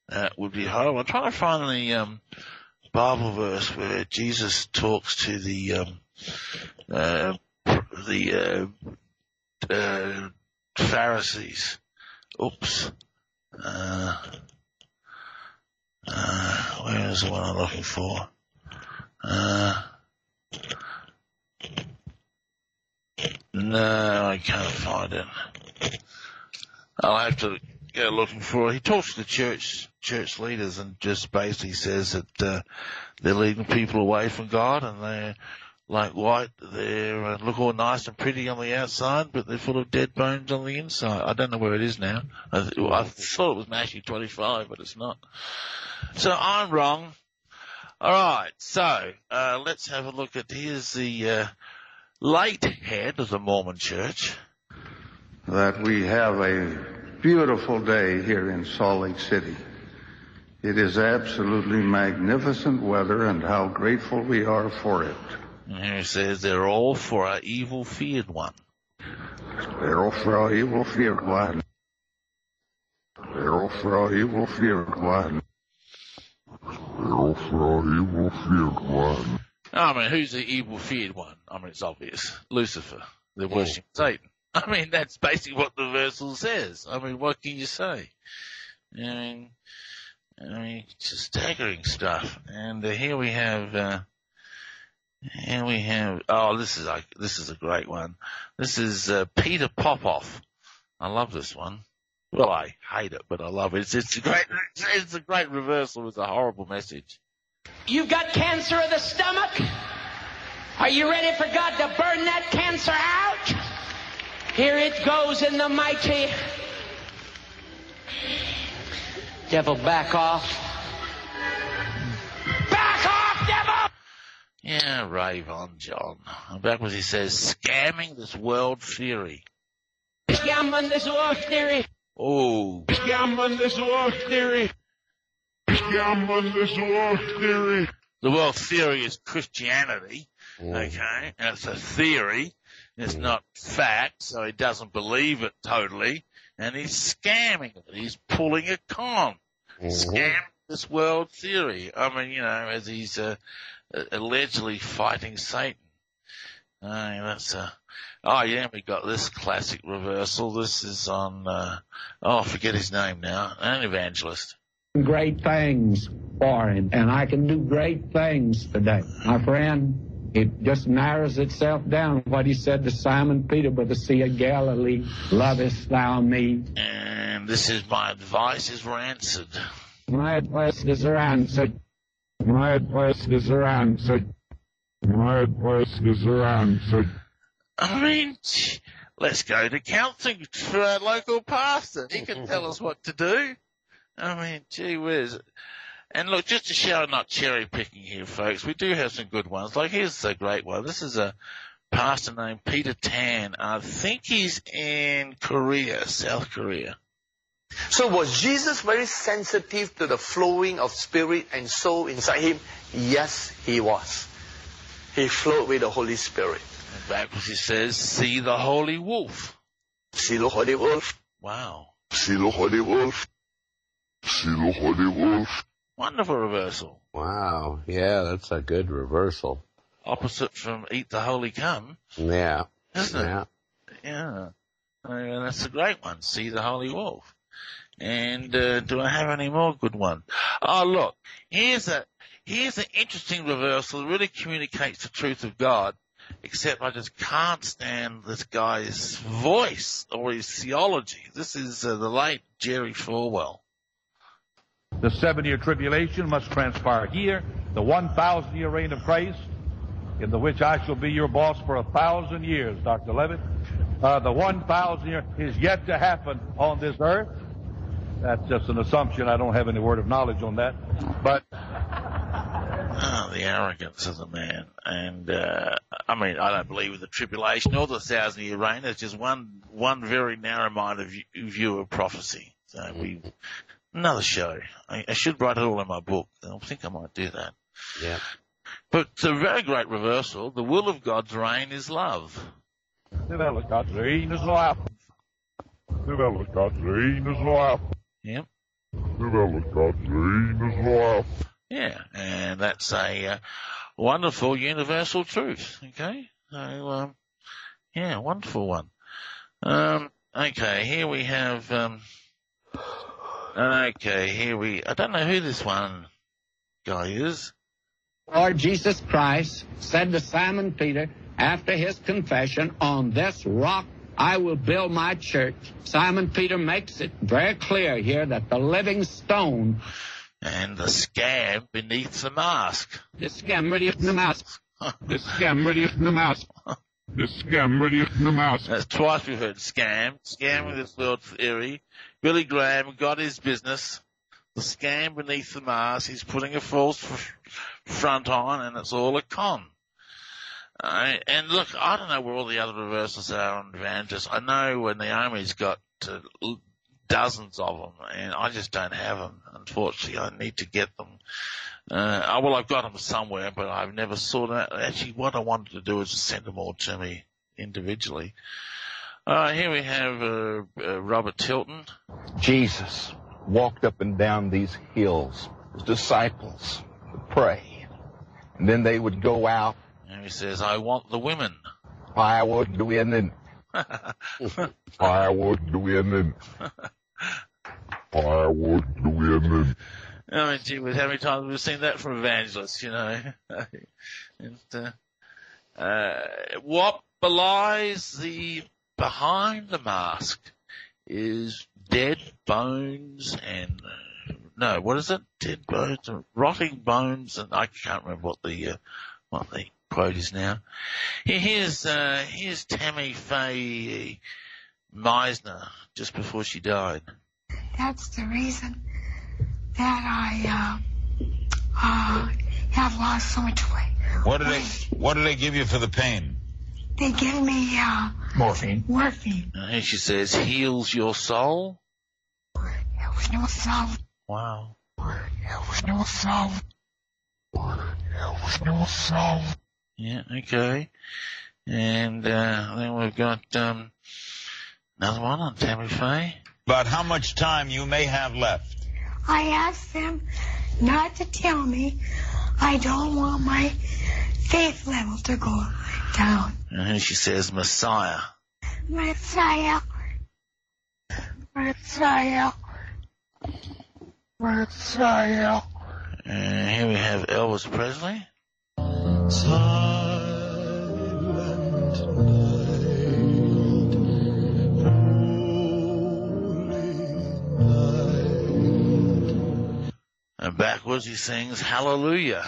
That would be horrible. I'm trying to find the Bible verse where Jesus talks to the Pharisees. Oops. Where is the one I'm looking for? No, I can't find it. I'll have to go looking for it. He talks to the church leaders and just basically says that they're leading people away from God, and they're like white. They look all nice and pretty on the outside, but they're full of dead bones on the inside. I don't know where it is now. I thought it was Matthew 25, but it's not. So I'm wrong. All right, so let's have a look at, here's the late head of the Mormon Church. That we have a beautiful day here in Salt Lake City. It is absolutely magnificent weather, and how grateful we are for it. And here it says they're all for our evil feared one. They're all for our evil feared one. They're all for our evil feared one. They're all for our evil feared one. I mean, who's the evil feared one? I mean, it's obvious. Lucifer. They're worshiping Satan. I mean, that's basically what the verse says. I mean, what can you say? I mean, it's staggering stuff. And here we have, oh, this is a great one. This is Peter Popoff. I love this one. Well, I hate it, but I love it. It's a great reversal with a horrible message. You've got cancer of the stomach? Are you ready for God to burn that cancer out? Here it goes in the mighty. Devil, back off. Back off, devil! Yeah, rave on, John. Back when he says, scamming this world theory. Scamming this world theory. Oh. Scamming this world theory. Scamming this world theory. The world theory is Christianity, okay? And it's a theory. It's not fact, so he doesn't believe it totally. And he's scamming it. He's pulling a con. Scamming this world theory. I mean, as he's allegedly fighting Satan. We got this classic reversal. This is on, I forget his name now. An evangelist. Great things for him, and I can do great things today. My friend, it just narrows itself down what he said to Simon Peter by the Sea of Galilee, lovest thou me? And this is my advice is rancid. My advice is answered. My advice is answered. My advice is answered. I mean, let's go to counseling for our local pastor. He can tell us what to do. I mean, gee whiz. And look, just to show I'm not cherry picking here, folks, we do have some good ones. Like, here's a great one. This is a pastor named Peter Tan. I think he's in Korea, South Korea. So was Jesus very sensitive to the flowing of spirit and soul inside him? Yes, he was. He flowed with the Holy Spirit. And backwards he says, see the holy wolf. See the holy wolf. Wow. See the holy wolf. See the holy wolf. Wonderful reversal. Wow. Yeah, that's a good reversal. Opposite from eat the holy cum. Yeah. Isn't it? Yeah. And that's a great one. See the holy wolf. And do I have any more good ones? Oh, look. Here's an interesting reversal that really communicates the truth of God, except I just can't stand this guy's voice or his theology. This is the late Jerry Falwell. The 7-year tribulation must transpire here, the 1,000-year reign of Christ, in the which I shall be your boss for 1,000 years, Dr. Levitt. The 1,000 years is yet to happen on this earth. That's just an assumption. I don't have any word of knowledge on that. But the arrogance of the man. And, I mean, I don't believe in the tribulation or the 1,000-year reign. It's just one very narrow-minded view of prophecy. So another show. I should write it all in my book. I think I might do that. Yeah. But the very great reversal, the will of God's reign is love. the will of God's reign is love. The will of God's reign is love. Yep. The will of God's reign is love. Yeah, and that's a wonderful universal truth. Okay, so yeah, wonderful one. Okay, here we have. Okay, I don't know who this one guy is. Lord Jesus Christ said to Simon Peter after his confession, "On this rock I will build my church." Simon Peter makes it very clear here that the living stone and the scab beneath the mask. The scab beneath the mask. The scam beneath the mask. The scam beneath the mask. That's twice we've heard scam. Scam with this world theory. Billy Graham got his business. The scam beneath the mask. He's putting a false front on, and it's all a con. And look, I don't know where all the other reversals are on evangelists. I know when Naomi's got dozens of them, and I just don't have them. Unfortunately, I need to get them. I've got them somewhere, but I've never sought them out. Actually, what I wanted to do is to send them all to me individually. Here we have Robert Tilton. Jesus walked up and down these hills. His disciples would pray, and then they would go out. And he says, "I want the women." I would do in. I would do in. I would do in. I mean, gee, how many times have we seen that from evangelists, you know? What belies behind the mask is dead bones and, no, what is it? Dead bones and rotting bones, and I can't remember what the quote is now. Here's Tammy Faye Meisner just before she died. That's the reason that I have lost so much weight. What do they give you for the pain? They give me morphine. Morphine. And here she says, "Heals your soul." It was no soul. Wow. It was no soul. It was no soul. Yeah, okay. And then we've got another one on Tammy Faye. About how much time you may have left? I asked them not to tell me. I don't want my faith level to go down. And here she says, "Messiah." Messiah. Messiah. Messiah. And here we have Elvis Presley. And backwards he sings "Hallelujah."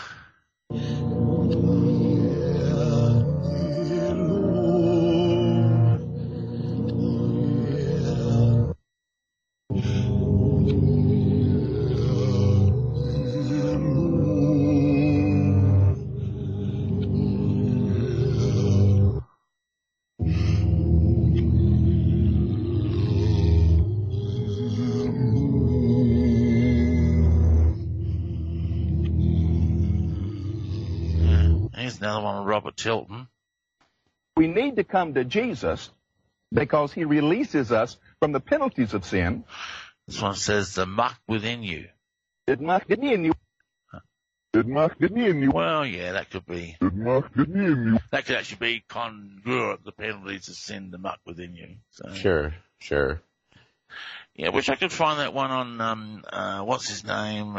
Here's another one with Robert Tilton. We need to come to Jesus because he releases us from the penalties of sin. This one says, "The muck within you." It muck within you. It muck within you. Well, yeah, that could be. It muck within you. That could actually be congruent, the penalties of sin, the muck within you. So. Sure. Yeah, wish I could find that one on, what's his name?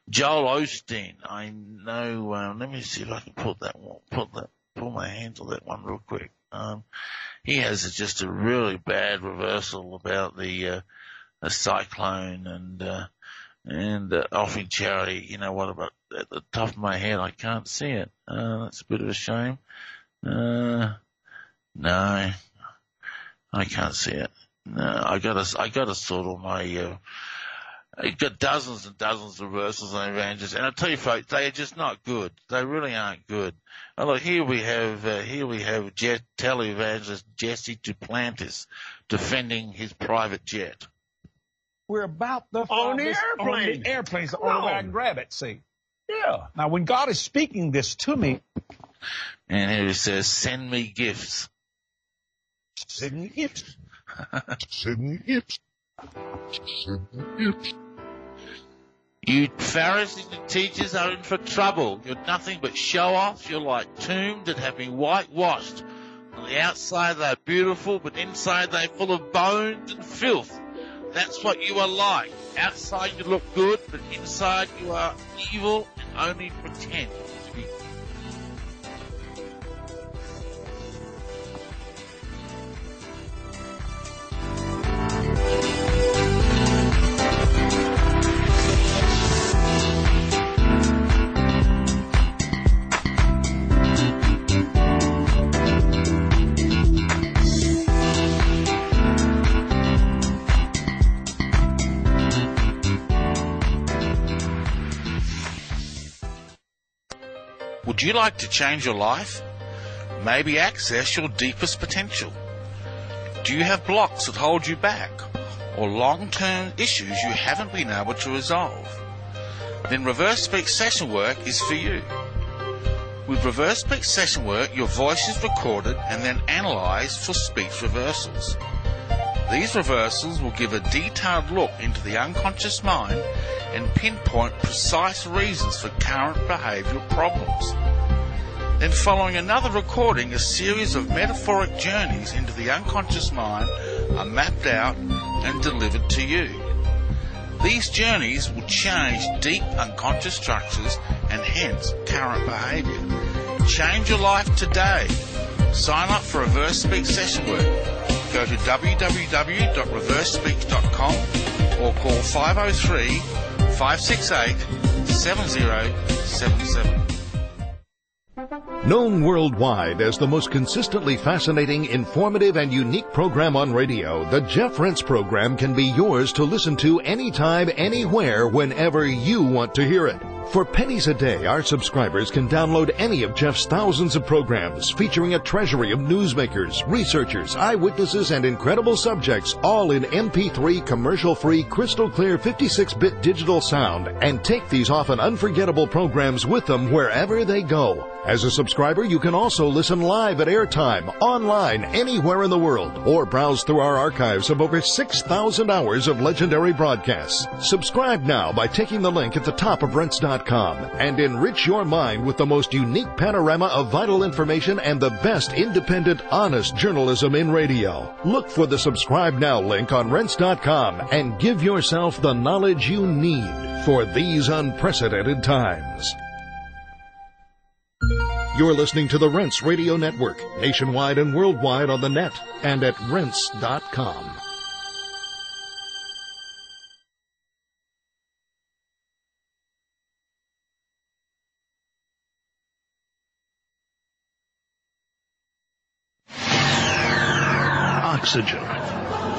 Joel Osteen. I know, let me see if I can pull my hands on that one real quick. He has just a really bad reversal about the cyclone and, and offering charity. You know what? About at the top of my head, I can't see it. That's a bit of a shame. No, I can't see it. No, I gotta sort all my. I've got dozens and dozens of reversals on evangelists, and I tell you, folks, they are just not good. They really aren't good. Oh, look, here we have televangelist Jesse Duplantis defending his private jet. We're about the on the airplane. On the airplane's the only way I can grab it. See? Yeah. Now, when God is speaking this to me, and here he says, "Send me gifts." Send me gifts. Send me gifts. Send me gifts. You Pharisees and teachers are in for trouble. You're nothing but show-offs. You're like tombs that have been whitewashed. On the outside they're beautiful, but inside they're full of bones and filth. That's what you are like. Outside you look good, but inside you are evil and only pretend to be. Would you like to change your life? Maybe access your deepest potential? Do you have blocks that hold you back, or long-term issues you haven't been able to resolve? Then Reverse Speech Session Work is for you. With Reverse Speech Session Work, your voice is recorded and then analysed for speech reversals. These reversals will give a detailed look into the unconscious mind and pinpoint precise reasons for current behavioural problems. Then following another recording, a series of metaphoric journeys into the unconscious mind are mapped out and delivered to you. These journeys will change deep unconscious structures and hence current behaviour. Change your life today. Sign up for Reverse Speech Session Work. Go to www.reversespeech.com or call 503-568-7077. Known worldwide as the most consistently fascinating, informative, and unique program on radio, the Jeff Rense program can be yours to listen to anytime, anywhere, whenever you want to hear it. For pennies a day, our subscribers can download any of Jeff's thousands of programs featuring a treasury of newsmakers, researchers, eyewitnesses, and incredible subjects, all in MP3 commercial-free, crystal-clear 56-bit digital sound, and take these often unforgettable programs with them wherever they go. As a subscriber, you can also listen live at airtime, online, anywhere in the world, or browse through our archives of over 6,000 hours of legendary broadcasts. Subscribe now by taking the link at the top of Rense.com and enrich your mind with the most unique panorama of vital information and the best independent, honest journalism in radio. Look for the Subscribe Now link on Rense.com and give yourself the knowledge you need for these unprecedented times. You're listening to the Rense Radio Network, nationwide and worldwide on the net and at Rense.com. Oxygen.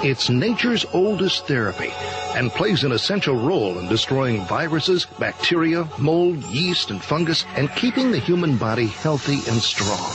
It's nature's oldest therapy and plays an essential role in destroying viruses, bacteria, mold, yeast, and fungus, and keeping the human body healthy and strong.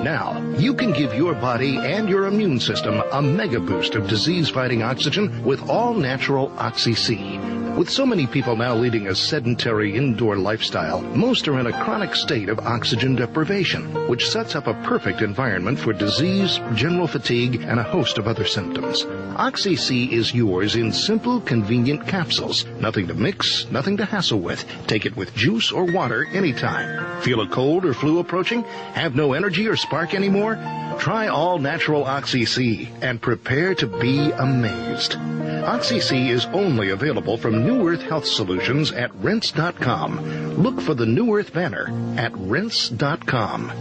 Now, you can give your body and your immune system a mega boost of disease-fighting oxygen with all-natural Oxy-C. With so many people now leading a sedentary indoor lifestyle, most are in a chronic state of oxygen deprivation, which sets up a perfect environment for disease, general fatigue, and a host of other symptoms. Oxy-C is yours in simple, convenient capsules. Nothing to mix, nothing to hassle with. Take it with juice or water anytime. Feel a cold or flu approaching? Have no energy or spark anymore? Try all-natural Oxy-C and prepare to be amazed. Oxy-C is only available from New Earth Health Solutions at Rense.com. Look for the New Earth banner at Rense.com.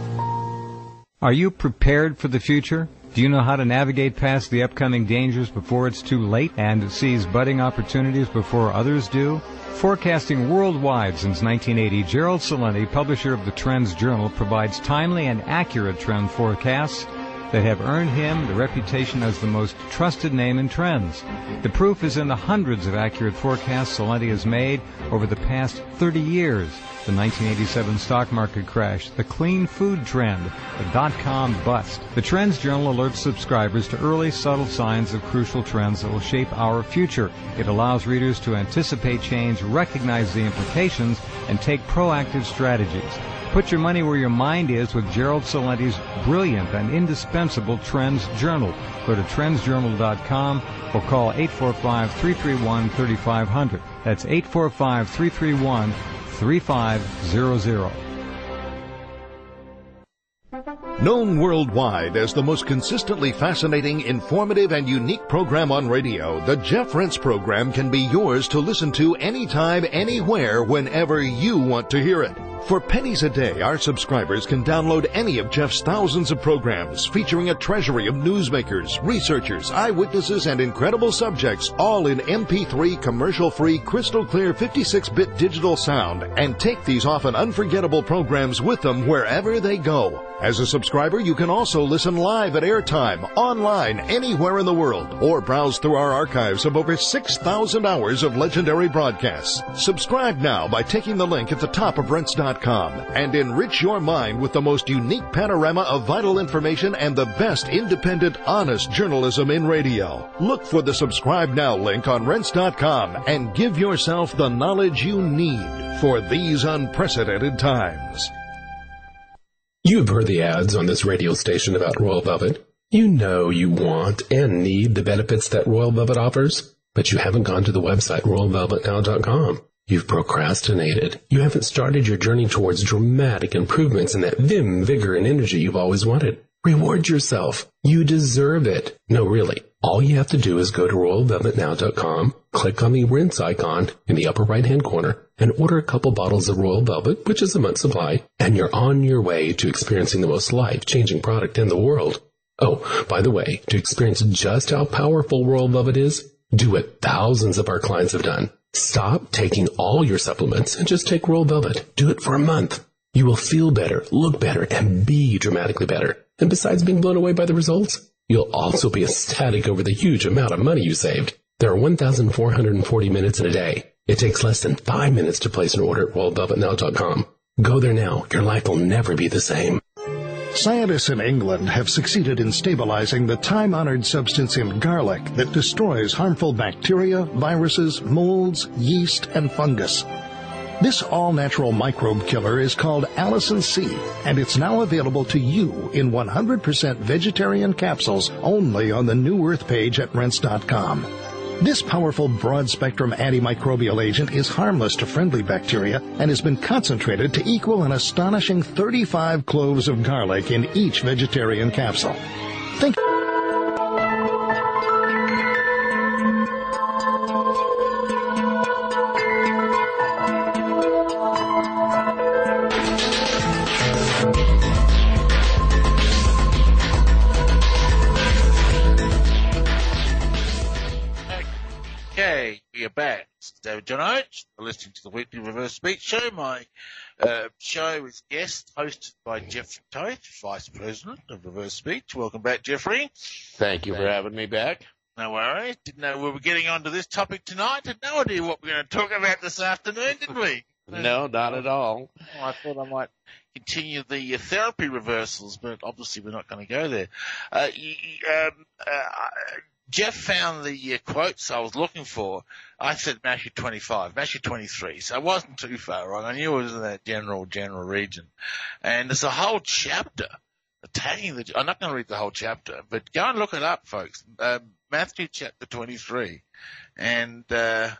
Are you prepared for the future? Do you know how to navigate past the upcoming dangers before it's too late and seize budding opportunities before others do? Forecasting worldwide since 1980, Gerald Celente, publisher of the Trends Journal, provides timely and accurate trend forecasts that have earned him the reputation as the most trusted name in trends. The proof is in the hundreds of accurate forecasts Celente has made over the past 30 years. The 1987 stock market crash, the clean food trend, the dot-com bust. The Trends Journal alerts subscribers to early, subtle signs of crucial trends that will shape our future. It allows readers to anticipate change, recognize the implications, and take proactive strategies. Put your money where your mind is with Gerald Celente's brilliant and indispensable Trends Journal. Go to trendsjournal.com or call 845-331-3500. That's 845-331-3500. Known worldwide as the most consistently fascinating, informative, and unique program on radio, the Jeff Rense program can be yours to listen to anytime, anywhere, whenever you want to hear it. For pennies a day, our subscribers can download any of Jeff's thousands of programs featuring a treasury of newsmakers, researchers, eyewitnesses, and incredible subjects, all in MP3 commercial-free, crystal-clear 56-bit digital sound, and take these often unforgettable programs with them wherever they go. As a subscriber, you can also listen live at airtime, online, anywhere in the world, or browse through our archives of over 6,000 hours of legendary broadcasts. Subscribe now by taking the link at the top of Rense.com and enrich your mind with the most unique panorama of vital information and the best independent, honest journalism in radio. Look for the Subscribe Now link on Rense.com and give yourself the knowledge you need for these unprecedented times. You've heard the ads on this radio station about Royal Velvet. You know you want and need the benefits that Royal Velvet offers, but you haven't gone to the website RoyalVelvetNow.com. You've procrastinated. You haven't started your journey towards dramatic improvements in that vim, vigor, and energy you've always wanted. Reward yourself. You deserve it. No, really. All you have to do is go to RoyalVelvetNow.com, click on the rinse icon in the upper right-hand corner, and order a couple bottles of Royal Velvet, which is a month's supply, and you're on your way to experiencing the most life-changing product in the world. Oh, by the way, to experience just how powerful Royal Velvet is, do what thousands of our clients have done. Stop taking all your supplements and just take Royal Velvet. Do it for a month. You will feel better, look better, and be dramatically better. And besides being blown away by the results, you'll also be ecstatic over the huge amount of money you saved. There are 1,440 minutes in a day. It takes less than 5 minutes to place an order at RoyalVelvetNow.com. Go there now. Your life will never be the same. Scientists in England have succeeded in stabilizing the time-honored substance in garlic that destroys harmful bacteria, viruses, molds, yeast, and fungus. This all-natural microbe killer is called Allicin C, and it's now available to you in 100% vegetarian capsules only on the New Earth page at Rense.com. This powerful broad-spectrum antimicrobial agent is harmless to friendly bacteria and has been concentrated to equal an astonishing 35 cloves of garlic in each vegetarian capsule. Think Okay, we are back. This is David John Oates. You're listening to the Weekly Reverse Speech Show. My show is guest hosted by Jeffrey Toth, Vice President of Reverse Speech. Welcome back, Jeffrey. Thank you for having me back. No worries. Didn't know we were getting onto this topic tonight. Had no idea what we were going to talk about this afternoon, did we? No, not at all. Oh, I thought I might continue the therapy reversals, but obviously we're not going to go there. Jeff found the quotes I was looking for. I said Matthew 25, Matthew 23, so I wasn't too far wrong. I knew it was in that general region. And there's a whole chapter attacking I'm not going to read the whole chapter, but go and look it up, folks. Matthew chapter 23. And, there's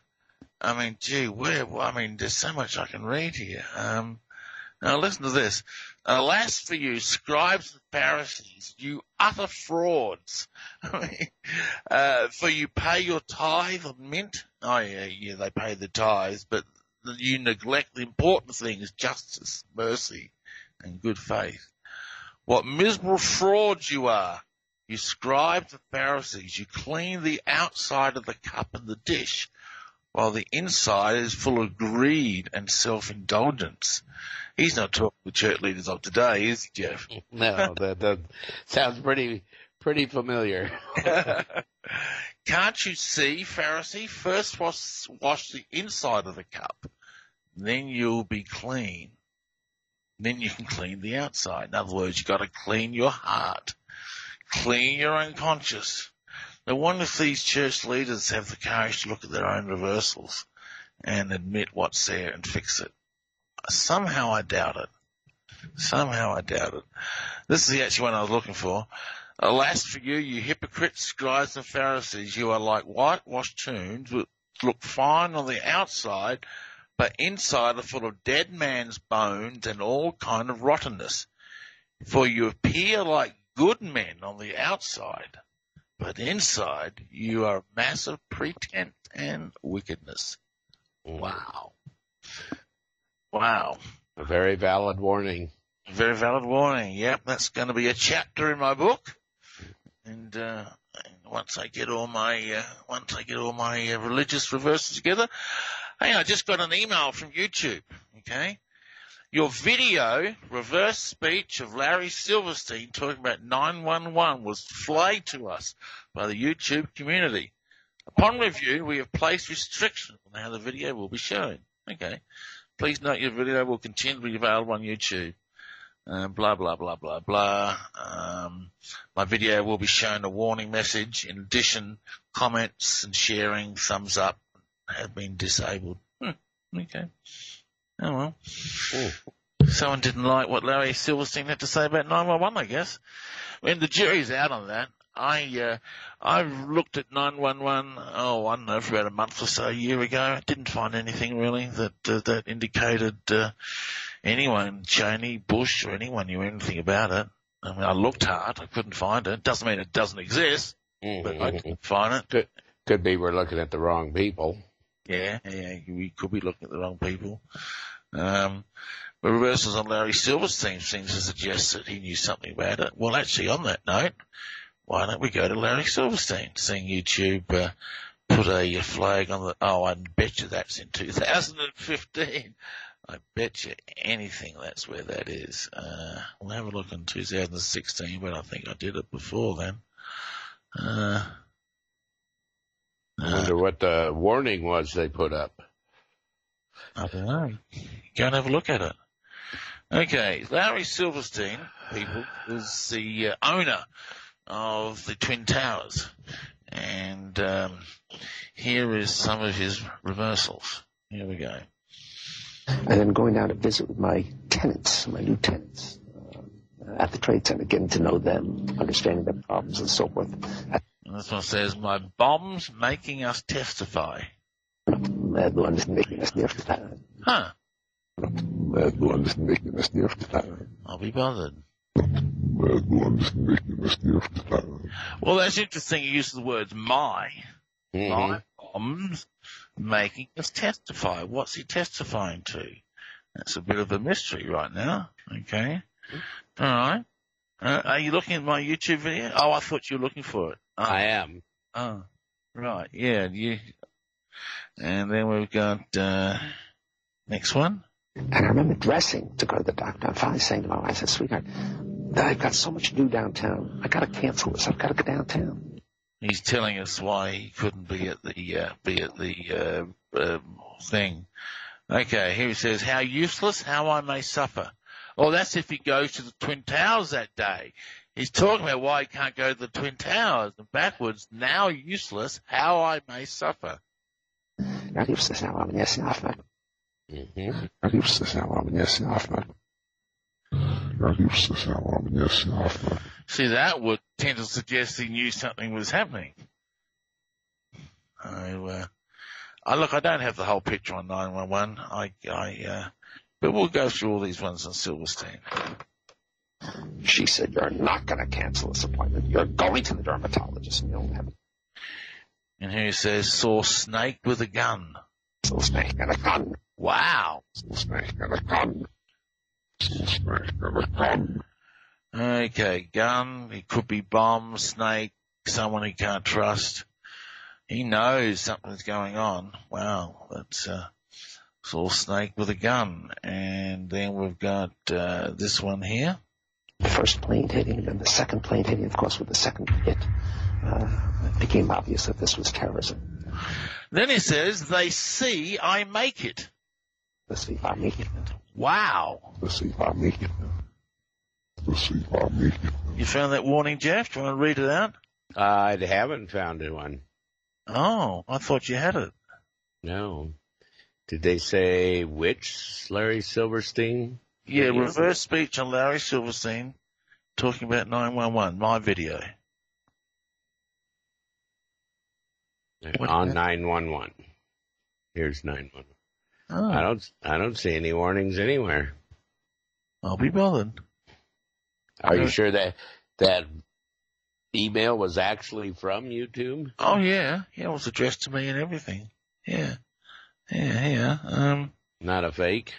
so much I can read here. Now listen to this. Alas for you, scribes and Pharisees, you utter frauds. For you pay your tithe of mint. Oh yeah, they pay the tithes, but you neglect the important things, justice, mercy, and good faith. What miserable frauds you are. You scribes and Pharisees, you clean the outside of the cup and the dish, while the inside is full of greed and self-indulgence. He's not talking to church leaders of today, is he, Jeff? No, that sounds pretty familiar. Can't you see, Pharisee? First wash the inside of the cup, then you'll be clean. Then you can clean the outside. In other words, you've got to clean your heart, clean your unconscious. I wonder if these church leaders have the courage to look at their own reversals and admit what's there and fix it. Somehow I doubt it. This is the actual one I was looking for. Alas for you, you hypocrites, scribes and Pharisees, you are like whitewashed tombs, which look fine on the outside, but inside are full of dead man's bones and all kind of rottenness. For you appear like good men on the outside, but inside you are a mass of pretense and wickedness. Wow. A very valid warning. Very valid warning. Yep, that's going to be a chapter in my book. And once I get all my religious reversals together. Hey, I just got an email from YouTube. Okay, your video reverse speech of Larry Silverstein talking about 911 was flagged to us by the YouTube community. Upon review, we have placed restrictions on how the video will be shown. Okay, please note your video will continue to be available on YouTube. Blah, blah, blah, blah, blah. My video will be shown a warning message. In addition, comments and sharing, thumbs up, have been disabled. Okay. Oh, well. Someone didn't like what Larry Silverstein had to say about 911, I guess. When the jury's out on that, I've looked at 911, I don't know, for about a month or so, a year ago. I didn't find anything really that indicated, anyone, Cheney, Bush, or anyone knew anything about it. I mean, I looked hard. I couldn't find it. Doesn't mean it doesn't exist, but I couldn't find it. Could be we're looking at the wrong people. Yeah, we could be looking at the wrong people. But reversals on Larry Silverstein seems to suggest that he knew something about it. Well, actually, on that note, why don't we go to Larry Silverstein, seeing YouTube put a flag on the... Oh, I bet you that's in 2015. I bet you anything that's where that is. We'll have a look in 2016, but I think I did it before then. I wonder what the warning was they put up. I don't know. Go and have a look at it. Okay, Larry Silverstein, people, is the owner of the Twin Towers. And here is some of his reversals. Here we go. And then going down to visit with my tenants, my new tenants, at the Trade Center, getting to know them, understanding their problems and so forth. And this one says, my bomb's making us testify. Huh. I'll be bothered. Well, that's interesting. You use the words my. My bomb's making us testify. What's he testifying to? That's a bit of a mystery right now. Okay. All right. Are you looking at my YouTube video? Oh, I thought you were looking for it. Oh. I am. Oh, right. Yeah. And then we've got next one. And I remember dressing to go to the doctor. I'm finally saying to my wife, I said, sweetheart, I've got so much to do downtown. I got to cancel this. I've got to go downtown. He's telling us why he couldn't be at the thing. Okay, here he says, how useless, how I may suffer. Oh, that's if he goes to the Twin Towers that day. He's talking about why he can't go to the Twin Towers. And backwards, now useless, how I may suffer. See, that would tend to suggest he knew something was happening. Look, I don't have the whole picture on 911. But we'll go through all these ones on Silverstein. She said, you're not going to cancel this appointment. You're going to the dermatologist. And you'll have it. And here he says, saw snake with a gun. Saw snake and a gun. Wow. Saw snake and a gun. Saw snake and a gun. Okay, gun. It could be bomb, snake, someone he can't trust. He knows something's going on. Wow, that's it's all snake with a gun. And then we've got this one here. The first plane hitting and the second plane hitting, of course, with the second hit, it became obvious that this was terrorism. Then he says, they see I make it. They see I make it. Wow. They see I make it. They see I make it. You found that warning, Jeff? Do you want to read it out? I haven't found one. Oh, I thought you had it. No. Did they say which Larry Silverstein? Yeah, reverse speech on Larry Silverstein talking about 911, my video. On 911. Here's 911. Oh. I don't see any warnings anywhere. I'll be bothered. Are you sure that email was actually from YouTube? Oh yeah, it was addressed to me and everything. Yeah. Not a fake.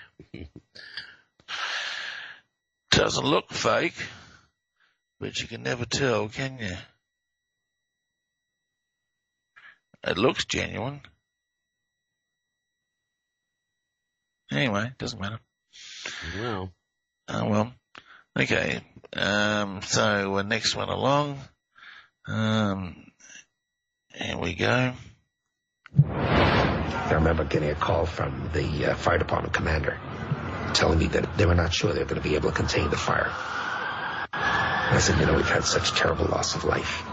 Doesn't look fake, but you can never tell, can you? It looks genuine. Anyway, doesn't matter. Well. Oh well. Okay. So next one along. Here we go. I remember getting a call from the fire department commander telling me that they were not sure they were going to be able to contain the fire. And I said, we've had such terrible loss of life.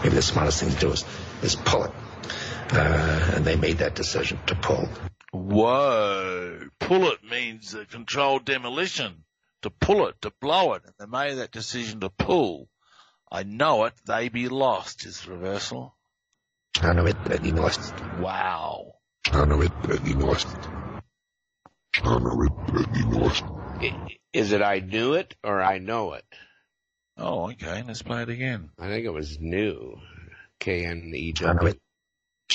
Maybe the smartest thing to do is pull it. And they made that decision to pull. Whoa. Pull it means controlled demolition. To pull it, to blow it. And they made that decision to pull. I know it, they be lost is the reversal. I know it, they be lost. Wow. I know it, they be lost. I know it, they be lost. Is it I knew it or I know it? Oh, okay. Let's play it again. I think it was new. K-N-E-W. I know it.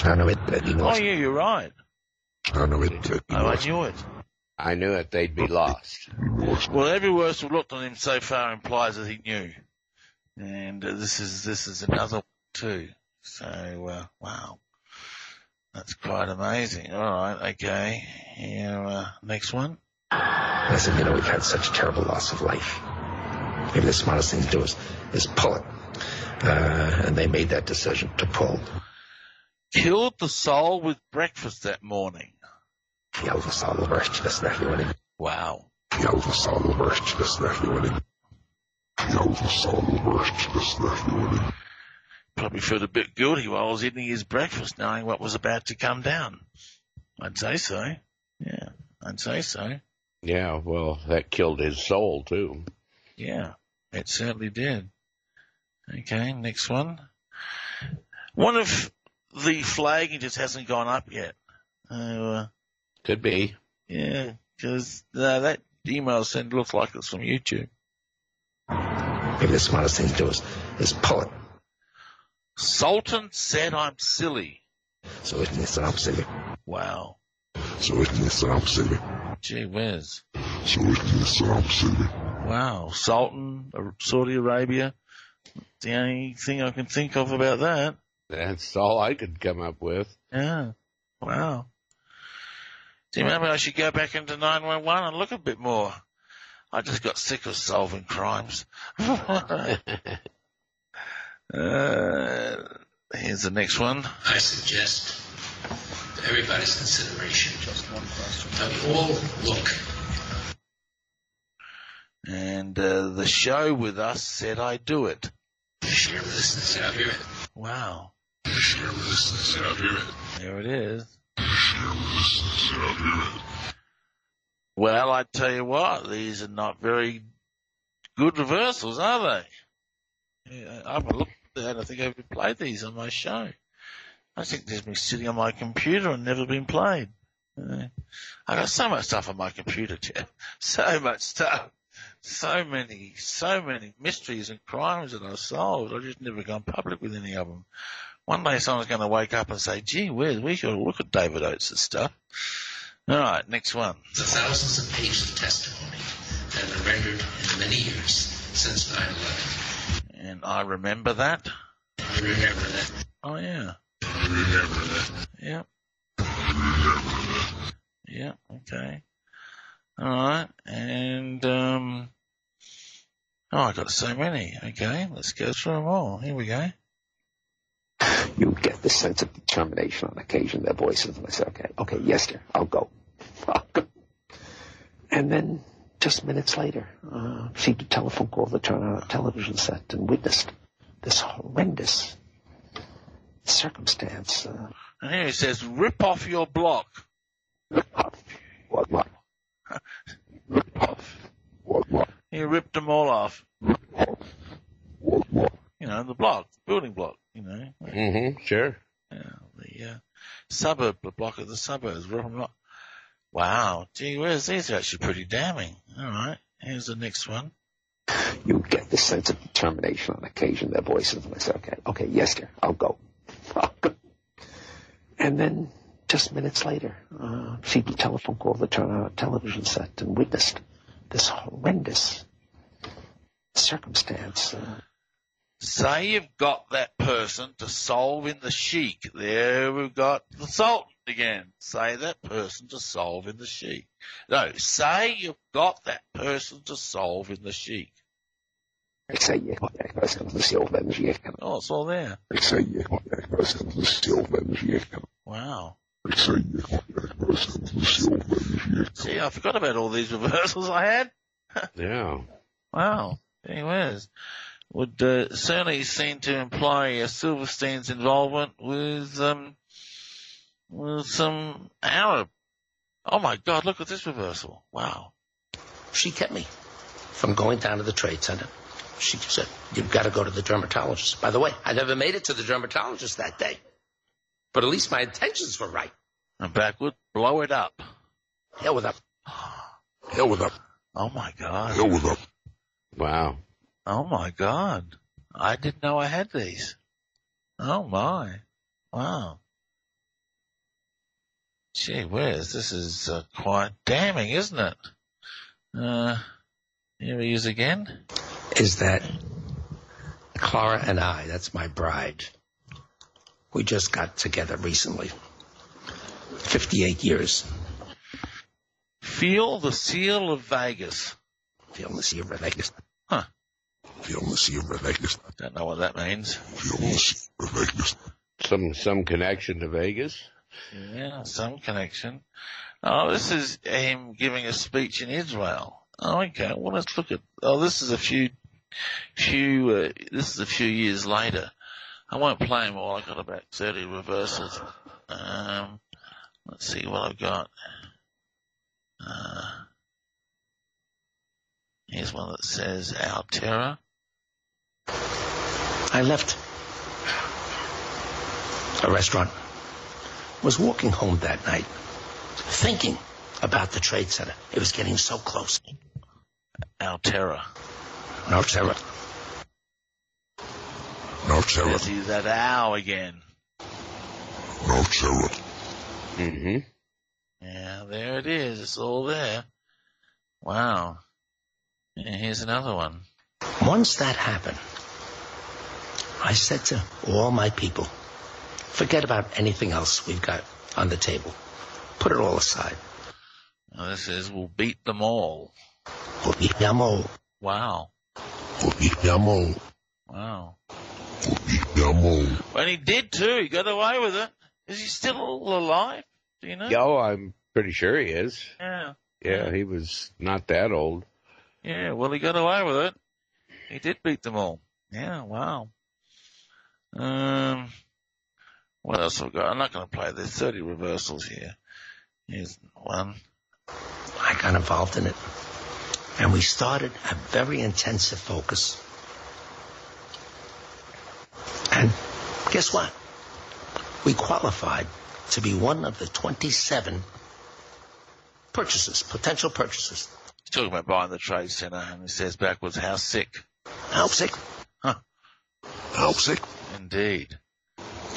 I know it, they be lost. Oh, yeah, you're right. I know it, they be lost. I knew it. I knew it, they'd be lost. Well, every verse we've looked on him so far implies that he knew. And this is another one too. So, wow. That's quite amazing. All right, okay. Here, next one. I said, we've had such terrible loss of life. Maybe the smartest thing to do is pull it. And they made that decision to pull. Killed the soul with breakfast that morning. Killed the soul with breakfast that morning. Wow. Killed the soul with breakfast that morning. Killed the soul with breakfast that morning. Probably felt a bit guilty while I was eating his breakfast, knowing what was about to come down. I'd say so. Yeah, I'd say so. Yeah, well, that killed his soul, too. Yeah, it certainly did. Okay, next one. One of the flagging just hasn't gone up yet. Could be. Yeah, because that email sent looks like it's from YouTube. Maybe the smartest thing to do is pull it. Sultan said I'm silly. So it means that I'm silly. Wow. So it means that I'm silly. Gee whiz. So it means that I'm silly. Wow. Sultan, Saudi Arabia. The only thing I can think of about that. That's all I could come up with. Yeah. Wow. Do you remember I should go back into 911 and look a bit more? I just got sick of solving crimes. Here's the next one. I suggest to everybody's consideration that we all look. And the show with us said I do it. Share with us and said I hear it. Wow. Share with us and said I hear it. There it is. Share with us and said I hear it. Well, I tell you what, these are not very good reversals, are they? Yeah, I haven't looked at that. I think I've played these on my show. I think there's been sitting on my computer and never been played. I got so much stuff on my computer, Jeff. So much stuff. So many mysteries and crimes that I've solved. I've just never gone public with any of them. One day someone's going to wake up and say, gee whiz, we should look at David Oates' stuff. All right, next one. The thousands of pages of testimony that have been rendered in the many years since 9/11. And I remember that. I remember that. Oh, yeah. I remember that. Yep. I remember that. Yeah, okay. All right. And, I got so many. Okay, let's go through them all. Here we go. You get the sense of determination on occasion, their voices. And I say, okay, yes, dear, I'll go. And then, just minutes later, received a telephone call to turn on a television set and witnessed this horrendous circumstance. And here it says, rip off your block. Rip off? What? Rip off? What? He ripped them all off. Rip off? What? You know, the block, building block, you know. Mm-hmm, sure. Yeah, the block of the suburbs, rip them off. Wow, gee whiz, these are actually pretty damning. All right, here's the next one. You get the sense of determination on occasion, their voices. And I say, okay, yes, dear, I'll go. And then, just minutes later, received a telephone call to turn on a television set and witnessed this horrendous circumstance. Say you've got that person to solve in the chic. There we've got the Sultan again. Say that person to solve in the chic. No, say you've got that person to solve in the chic. Say you got that person to solve in the chic. Oh, it's all there. Say you got that person to solve in the chic. Wow. Say you got that person to solve in the chic. See, I forgot about all these reversals I had. Yeah. Wow. Anyways. Would certainly seem to imply Silverstein's involvement with some Arab. Oh my God! Look at this reversal! Wow. She kept me from going down to the Trade Center. She said, "You've got to go to the dermatologist." By the way, I never made it to the dermatologist that day, but at least my intentions were right. And backward, blow it up. Hell with up. Hell with up. Oh my God. Hell with up. Wow. Oh my God. I didn't know I had these. Oh my. Wow. Gee whiz, this is quite damning, isn't it? Here he is again. Is that Clara and I, that's my bride. We just got together recently. 58 years. Feel the seal of Vegas. Feel the seal of Vegas. Huh. Feel the seal of Vegas. Don't know what that means. Feel the seal of Vegas. Some connection to Vegas? Yeah, some connection. Oh, this is him giving a speech in Israel. Oh, okay. Well, let's look at. Oh, this is a few years later. I won't play them all. I've got about 30 reversals. Let's see what I've got. Here's one that says "Our Terror." I left a restaurant. Was walking home that night, thinking about the Trade Center. It was getting so close. Our Terror. No terror. No terror. Let's use that "ow" again. No terror. Mm-hmm. Yeah, there it is. It's all there. Wow. Yeah, here's another one. Once that happened, I said to all my people, forget about anything else we've got on the table. Put it all aside. Now this is, we'll beat them all. We'll beat them all. Wow. We'll beat them all. Wow. We'll beat them all. And he did too. He got away with it. Is he still alive? Do you know? Yeah, I'm pretty sure he is. Yeah. Yeah, he was not that old. Yeah, well, he got away with it. He did beat them all. Yeah, wow. What else have I got? I'm not going to play. There's 30 reversals here. Here's one. I got involved in it. And we started a very intensive focus. And guess what? We qualified to be one of the 27 potential purchasers. He's talking about buying the Trade Center, and he says backwards, how sick. How sick? Huh. How sick? Indeed.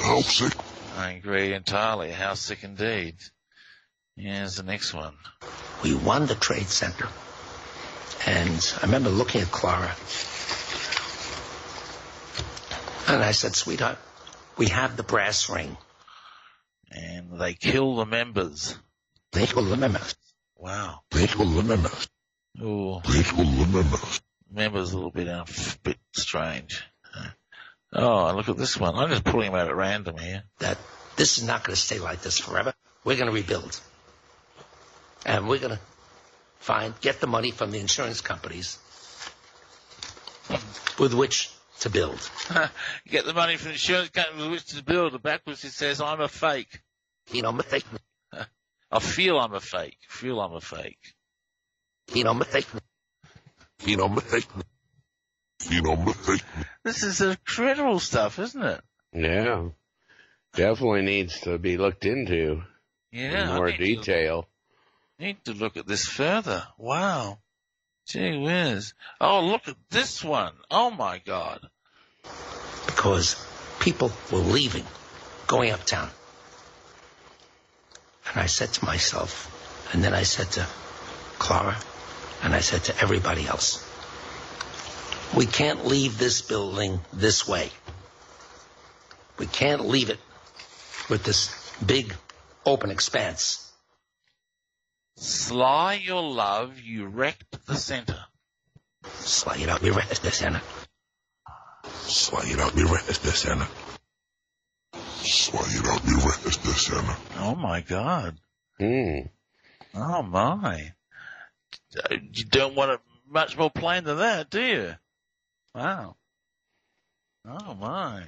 How sick? I agree entirely. How sick indeed. Here's the next one. We won the Trade Center. And I remember looking at Clara, and I said, sweetheart, we have the brass ring. And they kill the members. They kill the members. Wow. They kill the members. Oh. They kill the members. Members a little bit strange. Oh, look at this one. I'm just pulling them out at random here. That this is not going to stay like this forever. We're going to rebuild. And we're going to get the money from the insurance companies with which to build. Get the money from the insurance companies with which to build. The backwards it says, I'm a fake. You know, I'm a fake. I feel I'm a fake. Feel I'm a fake. You know, I'm a fake. You know, I'm a fake. You know, I'm a fake. This is incredible stuff, isn't it? Yeah. Definitely needs to be looked into in more detail. Need to look at this further. Wow. Gee whiz. Oh, look at this one. Oh, my God. Because people were leaving, going uptown. And I said to myself, and then I said to Clara, and I said to everybody else, we can't leave this building this way. We can't leave it with this big open expanse. Sly your love, you wrecked the center. Sly it out, we wrecked the center. Sly it out, we wrecked the center. Sly it out, we wrecked the center. Oh, my God. Oh, my. You don't want it much more plain than that, do you? Wow. Oh, my.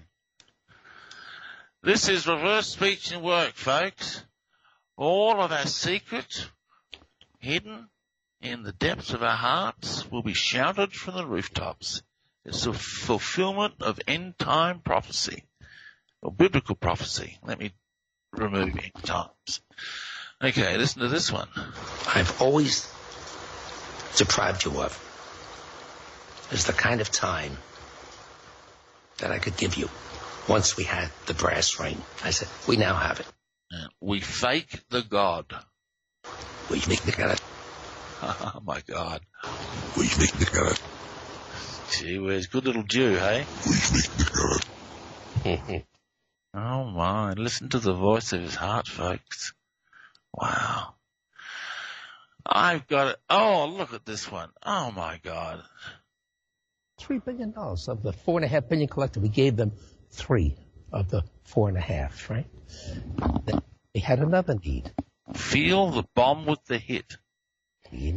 This is reverse speech and work, folks. All of our secret, hidden in the depths of our hearts, will be shouted from the rooftops. It's a fulfillment of end-time prophecy, or biblical prophecy. Let me remove end times. Okay, listen to this one. I've always deprived you of is the kind of time that I could give you once we had the brass ring. I said, we now have it. We fake the God. We make the God. Oh, my God. We make the God. Gee whiz, good little Jew, hey? We make the God. Oh, my. Listen to the voice of his heart, folks. Wow. I've got it. Oh, look at this one. Oh, my God. $3 billion of the $4.5 billion collected. We gave them 3 of the 4.5, right? They had another need. Feel the bomb with the hit. Hit.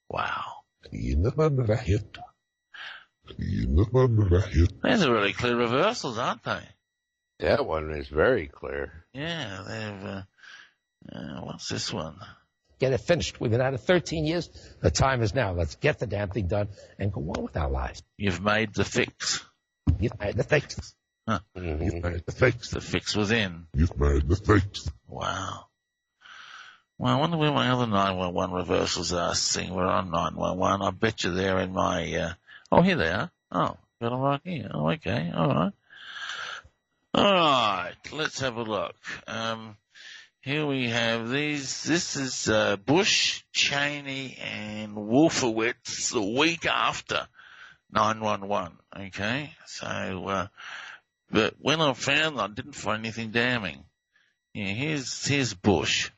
Wow. Hit. These are really clear reversals, aren't they? That one is very clear. Yeah, they've, what's this one? Get it finished. We've been at it 13 years. The time is now. Let's get the damn thing done and go on with our lives. You've made the fix. You've made the fix. Huh. You've made the fix. The fix was in. You've made the fix. Wow. Well, I wonder where my other 911 reversals are. Seeing we're on 911. I bet you they're in my, oh, here they are. Oh, got them right here. Oh, okay. All right. All right. Let's have a look. Here we have these. This is Bush, Cheney, and Wolfowitz the week after 911. Okay, so but when I didn't find anything damning. Yeah, here's Bush.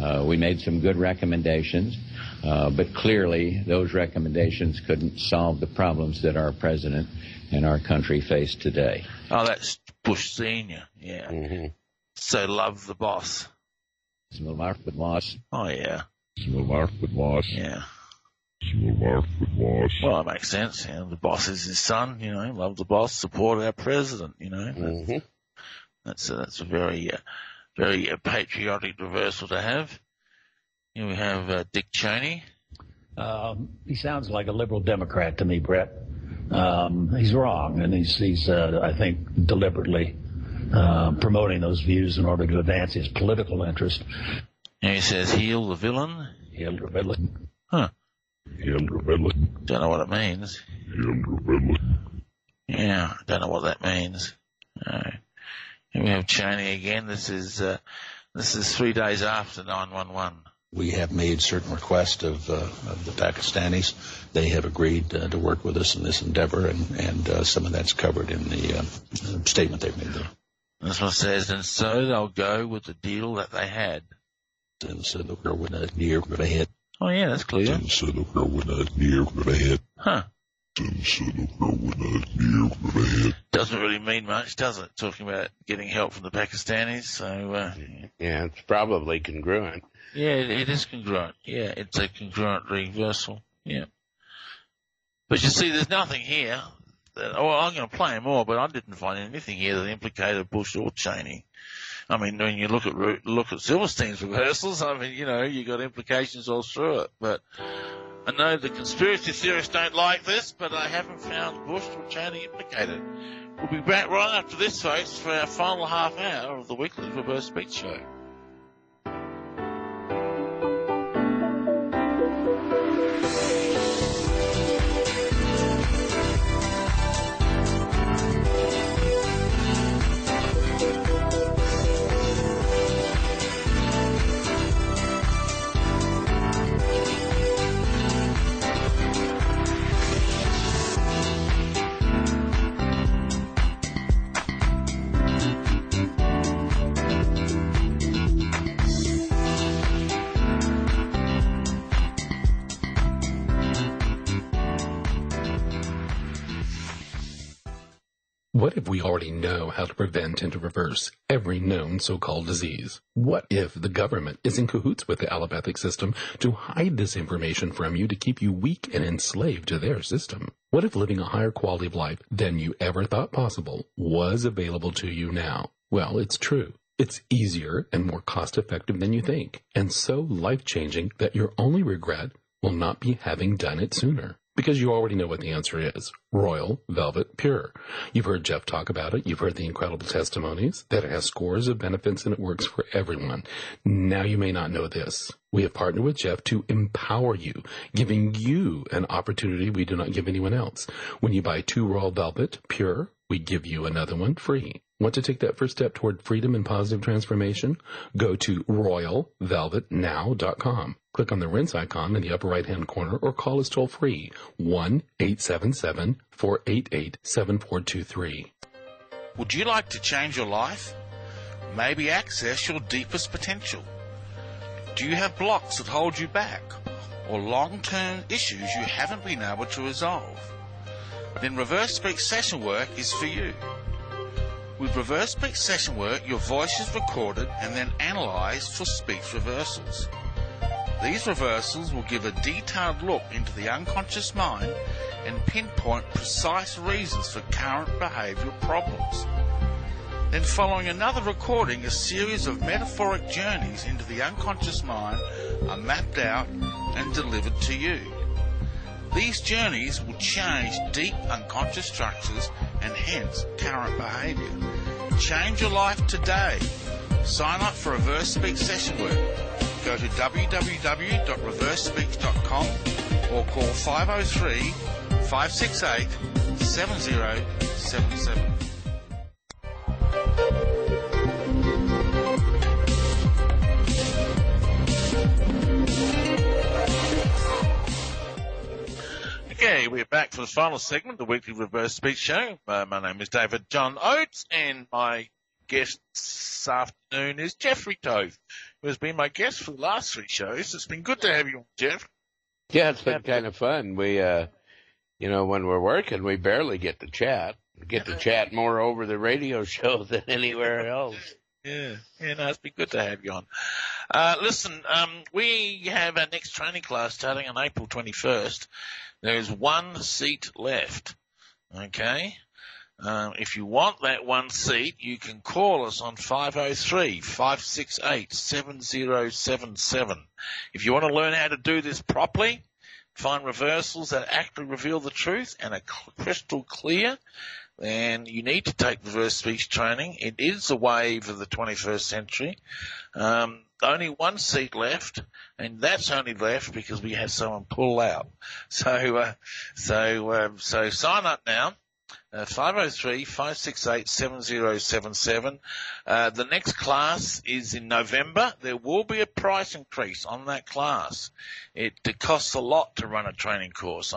We made some good recommendations, but clearly those recommendations couldn't solve the problems that our president and our country face today. Oh, that's Bush Senior. Yeah. Mm-hmm. So love the boss. Oh, yeah. Yeah. Well, that makes sense. You know, the boss is his son, you know, love the boss, support our president, you know. Mm-hmm. That's a very patriotic reversal to have. Here we have Dick Cheney. He sounds like a liberal Democrat to me, Brett. He's wrong, and he's I think, deliberately promoting those views in order to advance his political interest. And he says, heal the villain. Heal the villain. Huh. Heal the villain. Don't know what it means. Heal the villain. Yeah, don't know what that means. Here we have Cheney again. This is 3 days after 911. We have made certain requests of the Pakistanis. They have agreed to work with us in this endeavor, and some of that's covered in the statement they've made there. That's what it says, and so they'll go with the deal that they had. Oh, yeah, that's clear. Huh. Doesn't really mean much, does it? Talking about getting help from the Pakistanis. So yeah, it's probably congruent. Yeah, it is congruent. Yeah, it's a congruent reversal. Yeah. But you see, there's nothing here. I'm going to play more, but I didn't find anything here that implicated Bush or Cheney. I mean, when you look at Silverstein's reversals, I mean, you got implications all through it. But I know the conspiracy theorists don't like this, but I haven't found Bush or Cheney implicated. We'll be back right after this, folks, for our final half hour of the weekly Reverse Speech Show. What if we already know how to prevent and to reverse every known so-called disease? What if the government is in cahoots with the allopathic system to hide this information from you to keep you weak and enslaved to their system? What if living a higher quality of life than you ever thought possible was available to you now? Well, it's true. It's easier and more cost-effective than you think, and so life-changing that your only regret will not be having done it sooner. Because you already know what the answer is. Royal Velvet Pure. You've heard Jeff talk about it. You've heard the incredible testimonies that it has scores of benefits and it works for everyone. Now you may not know this. We have partnered with Jeff to empower you, giving you an opportunity we do not give anyone else. When you buy 2 Royal Velvet Pure, we give you another one free. Want to take that first step toward freedom and positive transformation? Go to royalvelvetnow.com. Click on the rinse icon in the upper right-hand corner or call us toll-free, 1-877-488-7423. Would you like to change your life? Maybe access your deepest potential? Do you have blocks that hold you back? Or long-term issues you haven't been able to resolve? Then Reverse Speech Session Work is for you. With Reverse Speech Session Work, your voice is recorded and then analysed for speech reversals. These reversals will give a detailed look into the unconscious mind and pinpoint precise reasons for current behavioural problems. Then following another recording, a series of metaphoric journeys into the unconscious mind are mapped out and delivered to you. These journeys will change deep unconscious structures and hence current behaviour. Change your life today. Sign up for Reverse Speech Session Work. Go to www.reversespeech.com or call 503-568-7077. Okay, we're back for the final segment, the weekly Reverse Speech Show. My name is David John Oates, and my guest this afternoon is Jeffrey Toth, who has been my guest for the last 3 shows. It's been good to have you on, Jeff. Yeah, it's been kind of fun. We, when we're working, we barely get to chat. We get to chat more over the radio show than anywhere else. Yeah, no, it's been good to have you on. Listen, we have our next training class starting on April 21st. There's 1 seat left, okay? If you want that 1 seat, you can call us on 503-568-7077. If you want to learn how to do this properly, find reversals that actually reveal the truth and are crystal clear, then you need to take reverse speech training. It is the wave of the 21st century. Only 1 seat left, and that's only left because we had someone pull out. So sign up now. 503-568-7077. The next class is in November. There will be a price increase on that class. It costs a lot to run a training course.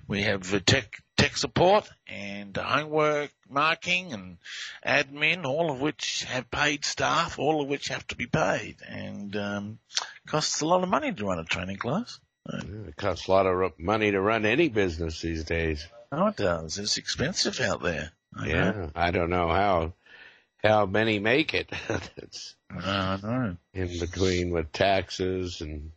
We have tech support and homework marking and admin, all of which have paid staff, all of which have to be paid, and costs a lot of money to run a training class. It costs a lot of money to run any business these days. Oh, it does. It's expensive out there. I don't know how many make it. I know. In between with taxes and.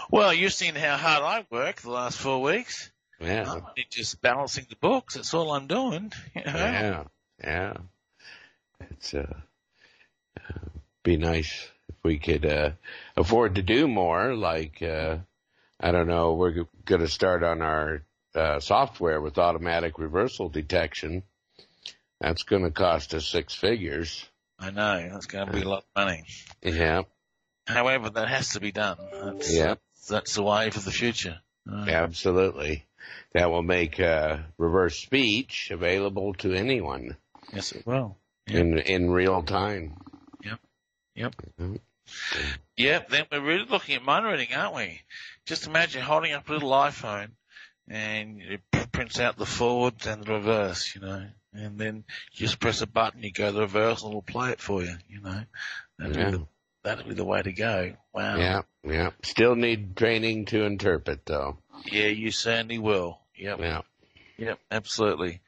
Well, you've seen how hard I work the last 4 weeks. Yeah. I'm only just balancing the books. That's all I'm doing. You know? Yeah. It's be nice if we could afford to do more. Like I don't know, we're going to start on our software with automatic reversal detection. That's going to cost us 6 figures. I know. That's going to be a lot of money. Yeah. However, that has to be done. That's the way for the future. Absolutely. That will make reverse speech available to anyone. Yes, it will. In real time. Yep. Yep. Then we're really looking at mind reading, aren't we? Just imagine holding up a little iPhone and it prints out the forward and the reverse, you know, and then you just press a button, you go the reverse, and it'll play it for you, you know. That'd be the way to go. Wow. Yeah. Still need training to interpret, though. Yeah, you certainly will. Yep. Yeah. Yep, absolutely.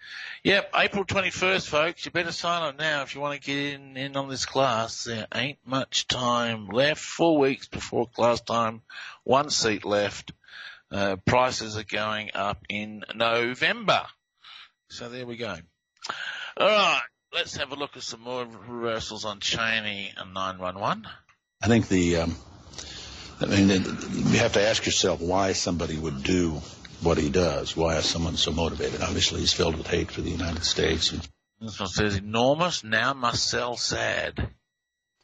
Yep, April 21st, folks. You better sign up now if you want to get in on this class. There ain't much time left. 4 weeks before class time. 1 seat left. Prices are going up in November. So there we go. All right, let's have a look at some more reversals on Cheney and 911. I think you have to ask yourself why somebody would do what he does. Why is someone so motivated? Obviously, he's filled with hate for the United States. This one says, enormous, now must sell sad.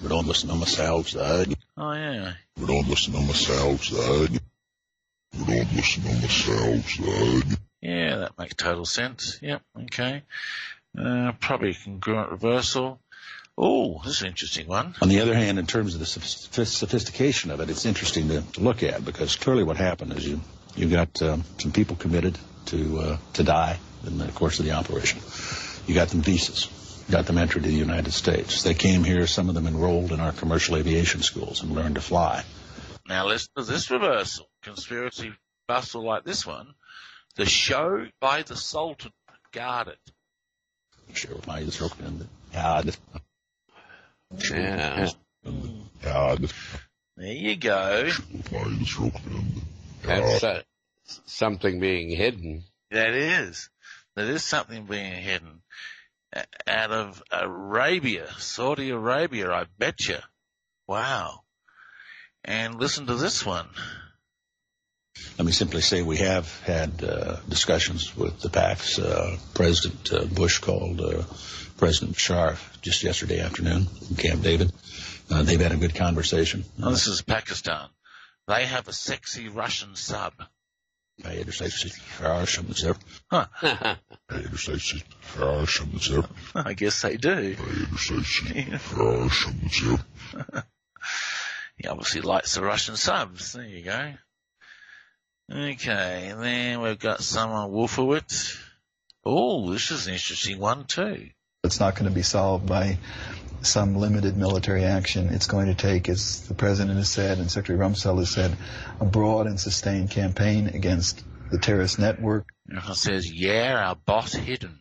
Enormous, now must sell sad. Oh, yeah. Enormous, now must sell sad. Enormous, now must sell sad. Yeah, that makes total sense. Yep, okay. Probably a congruent reversal. Oh, this is an interesting one. On the other hand, in terms of the sophistication of it, it's interesting to look at, because clearly what happened is you got some people committed to die in the course of the operation. You got them visas. You got them entered to the United States. They came here, some of them enrolled in our commercial aviation schools and learned to fly. Now listen to this reversal. Conspiracy bustle like this one. The show by the Sultan guarded. Show by the Sultan guarded. Yeah. There you go. That's something being hidden. That is something being hidden. Out of Arabia, Saudi Arabia, I betcha. Wow. And listen to this one. Let me simply say we have had discussions with the PACs. President Bush called President Bashar just yesterday afternoon in Camp David. They've had a good conversation. Oh, this is Pakistan. They have a sexy Russian sub. I guess they do. He obviously likes the Russian subs. There you go. Okay, and then we've got someone Wolfowitz. Oh, this is an interesting one too. It's not going to be solved by some limited military action. It's going to take, as the President has said and Secretary Rumsfeld has said, a broad and sustained campaign against the terrorist network. It says, yeah, our boss hidden.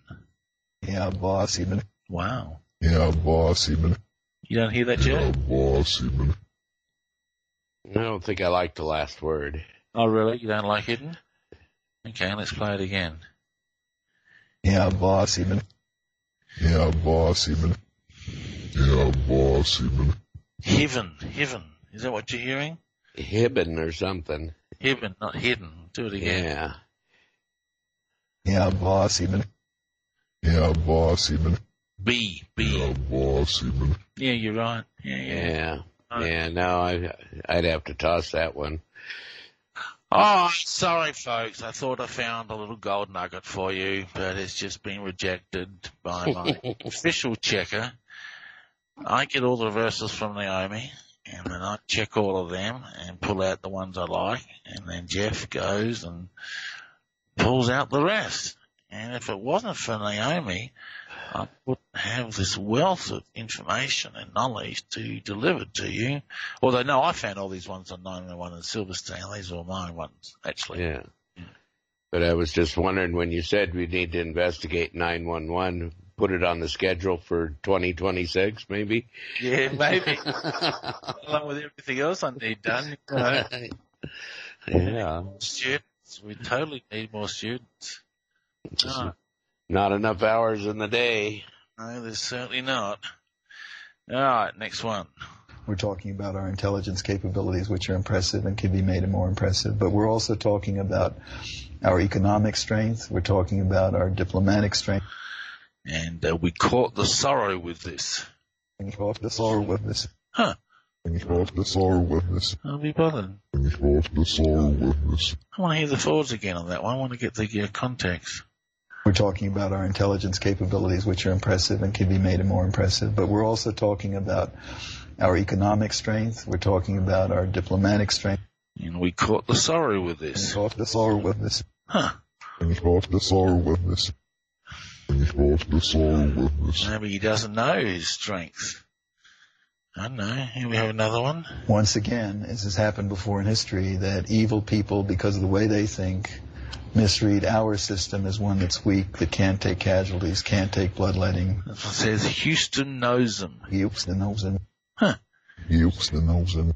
Yeah, boss even. Wow. Yeah, boss even. You don't hear that, Jay? Yeah, boss even. I don't think I like the last word. Oh, really? You don't like hidden? Okay, let's play it again. Yeah, boss even. Yeah, boss even. Yeah, boss even. Heaven. Is that what you're hearing? Hibben or something. Hibben, not hidden. Do it again. Yeah. Yeah, boss even. Yeah, boss even. B. Yeah, boss even. Yeah, you're right. Yeah. Yeah, no, I'd have to toss that one. Oh, sorry, folks. I thought I found a little gold nugget for you, but it's just been rejected by my official checker. I get all the reversals from Naomi, and then I check all of them and pull out the ones I like, and then Jeff goes and pulls out the rest. And if it wasn't for Naomi, I wouldn't have this wealth of information and knowledge to deliver to you. Although, no, I found all these ones on 911 and Silverstein. These were my ones, actually. Yeah. But I was just wondering, when you said we need to investigate 911, put it on the schedule for 2026, maybe? Yeah, maybe. Along with everything else I need done. You know. Yeah. Students. We totally need more students. Not enough hours in the day. No, there's certainly not. All right, next one. We're talking about our intelligence capabilities, which are impressive and can be made more impressive. But we're also talking about our economic strength. We're talking about our diplomatic strength. And we caught the sorrow with this. We caught the sorrow with this. Huh. We caught the sorrow with this. I'll be bothered. We caught the sorrow with this. I want to hear the forwards again on that one. I want to get the context. We're talking about our intelligence capabilities, which are impressive and can be made more impressive. But we're also talking about our economic strength. We're talking about our diplomatic strength. And we caught the sorrow with this. We caught the sorrow with this. Huh. We caught the sorrow with this. We caught the sorrow with this. Maybe he doesn't know his strength. I don't know. Here we have another one. Once again, as has happened before in history, that evil people, because of the way they think, misread our system as one that's weak, that can't take casualties, can't take bloodletting. It says Houston knows them. Houston knows them. Huh. Houston knows them.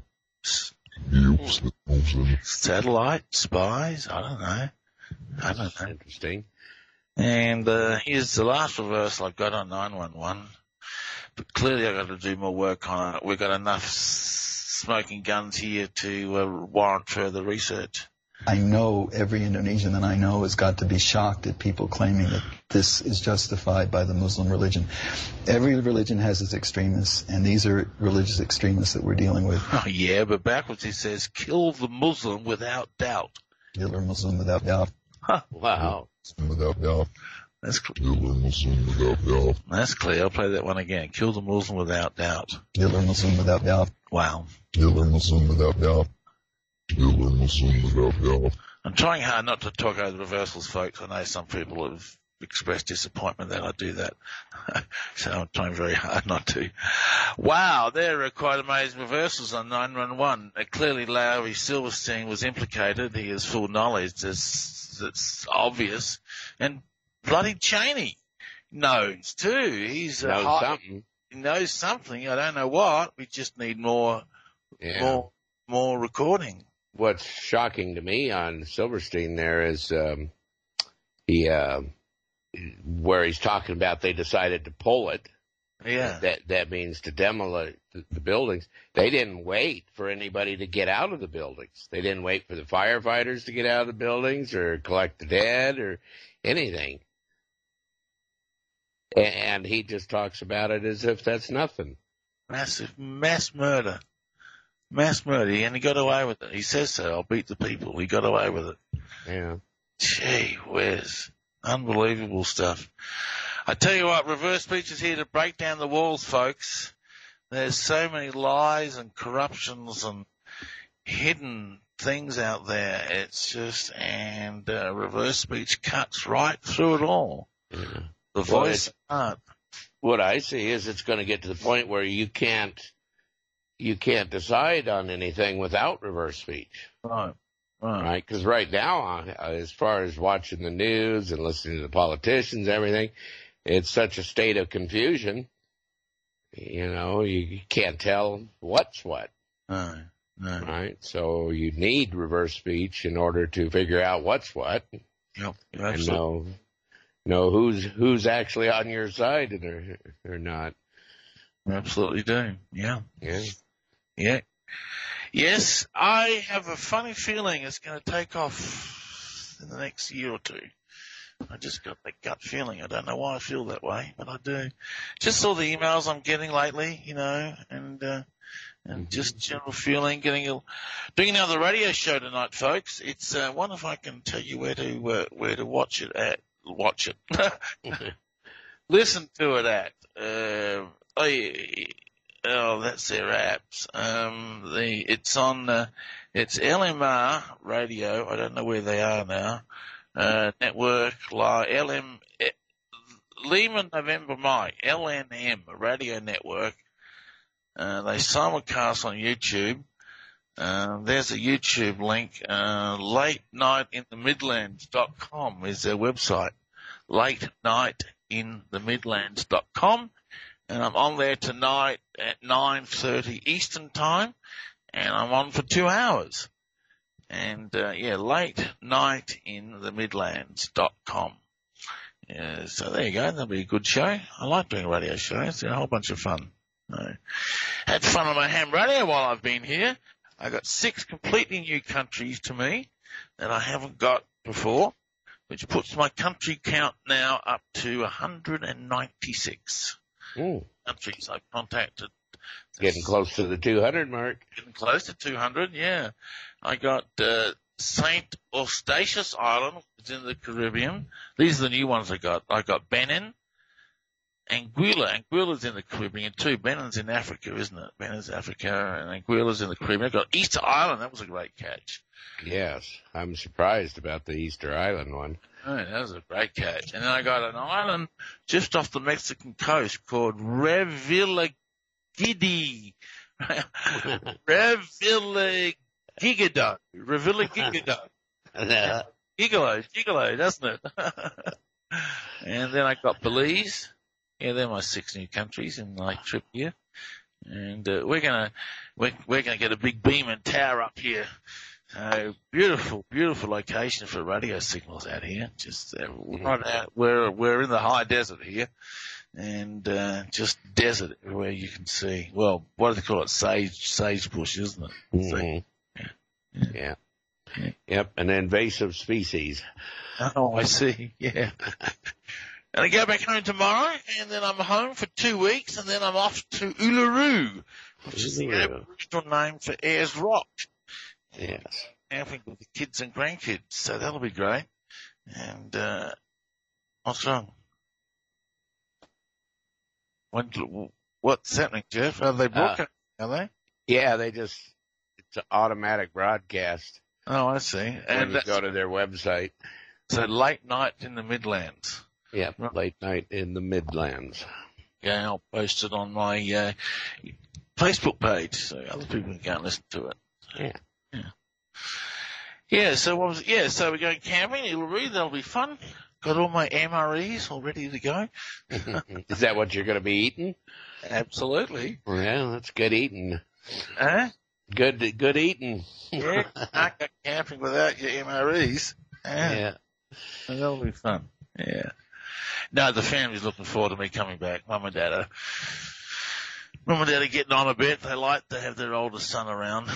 Houston knows them. Satellite spies? I don't know. That's interesting. And here's the last reversal I've got on 911. But clearly I've got to do more work on it. We've got enough smoking guns here to warrant further research. I know every Indonesian that I know has got to be shocked at people claiming that this is justified by the Muslim religion. Every religion has its extremists, and these are religious extremists that we're dealing with. Oh, yeah, but backwards he says, kill the Muslim without doubt. Kill the Muslim without doubt. Huh. Wow. Without doubt. That's clear. Kill the Muslim without doubt. That's clear. I'll play that one again. Kill the Muslim without doubt. Kill the Muslim without doubt. Wow. Kill the Muslim without doubt. Kill the Muslim without doubt. I'm trying hard not to talk over the reversals, folks. I know some people have expressed disappointment that I do that. So I'm trying very hard not to. Wow, there are quite amazing reversals on 911. Clearly Larry Silverstein was implicated. He has full knowledge. That's obvious. And bloody Cheney knows too. He's knows something. He knows something. I don't know what. We just need more recording. What's shocking to me on Silverstein there is where he's talking about they decided to pull it. Yeah. That means to demolish the buildings. They didn't wait for anybody to get out of the buildings. They didn't wait for the firefighters to get out of the buildings or collect the dead or anything. And he just talks about it as if that's nothing. Mass murder. And he got away with it. He says so. I'll beat the people. He got away with it. Yeah. Gee whiz. Unbelievable stuff. I tell you what, Reverse Speech is here to break down the walls, folks. There's so many lies and corruptions and hidden things out there. It's just, and Reverse Speech cuts right through it all. Yeah. The voice art. What I see is it's going to get to the point where you can't decide on anything without reverse speech. Right? Because right now, as far as watching the news and listening to the politicians, everything, it's such a state of confusion. You know, you can't tell what's what. No. Right? So you need reverse speech in order to figure out what's what. Yep. And know who's actually on your side and they're not. Absolutely do. Yeah. Yes, I have a funny feeling it's going to take off in the next year or two. I just got that gut feeling. I don't know why I feel that way, but I do. Just all the emails I'm getting lately, and And just general feeling, doing another radio show tonight, folks. It's wonder if I can tell you where to watch it at. Watch it, listen to it at. That's their apps. It's on. It's LMR Radio. I don't know where they are now. Network Lima November Mike LNM Radio Network. They simulcast on YouTube. There's a YouTube link. LateNightinTheMidlands.com is their website. LateNightinTheMidlands.com. And I'm on there tonight at 9:30 Eastern Time. And I'm on for 2 hours. And, LateNightinTheMidlands.com. Yeah, so there you go. That'll be a good show. I like doing radio shows. They're a whole bunch of fun. Had fun on my ham radio while I've been here. I got 6 completely new countries to me that I haven't got before, which puts my country count now up to 196 countries I've contacted. Getting close to the 200 mark. Getting close to 200, yeah. I got St. Eustatius Island, which is in the Caribbean. These are the new ones I got. I got Benin. Anguilla. Anguilla's in the Caribbean too. Benin's in Africa, isn't it? Benin's Africa and Anguilla's in the Caribbean. I got Easter Island. That was a great catch. Yes. I'm surprised about the Easter Island one. Oh, that was a great catch. And then I got an island just off the Mexican coast called Revillagigedo. Revillagigedo. Gigolo, doesn't it? And then I got Belize. Yeah, they're my 6 new countries in my trip here. And we're gonna get a big beam and tower up here. Beautiful location for radio signals out here. Just right out, we're in the high desert here, and just desert everywhere you can see. Well, what do they call it? Sagebush, isn't it? Mm-hmm. Yeah. Yep, an invasive species. Oh, I see. Yeah. And I go back home tomorrow, and then I'm home for 2 weeks, and then I'm off to Uluru, which is the Aboriginal name for Ayers Rock. Yes. Camping with the kids and grandkids, so that'll be great. And what's wrong? What's happening, Jeff? Are they broadcasting? Are they? Yeah, it's an automatic broadcast. Oh, I see. And you go to their website. So Late Night in the Midlands. Yeah, Late Night in the Midlands. Yeah, I'll post it on my Facebook page so other people can go and listen to it. Yeah. So we're going camping. That'll be fun. Got all my MREs all ready to go. Is that what you're going to be eating? Absolutely. Well, that's good eating. Huh? Good eating. Yeah, can't go camping without your MREs. Yeah. So that'll be fun. Yeah. No, the family's looking forward to me coming back. Mum and Dad are getting on a bit. They like to have their oldest son around.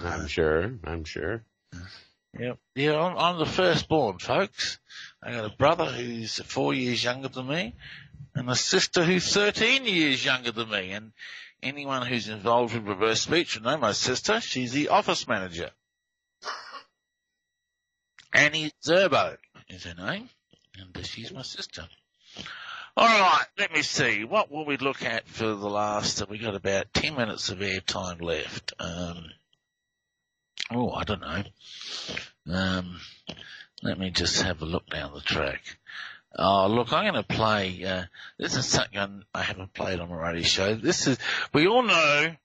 I'm sure. Yep. Yeah, I'm the firstborn, folks. I got a brother who's 4 years younger than me and a sister who's 13 years younger than me. And anyone who's involved in reverse speech will know my sister. She's the office manager. Annie Zerbo is her name, and she's my sister. All right, let me see. What will we look at for the last? We got about 10 minutes of airtime left. I don't know. Let me just have a look down the track. Oh, look, I'm going to play. This is something I haven't played on a radio show. We all know.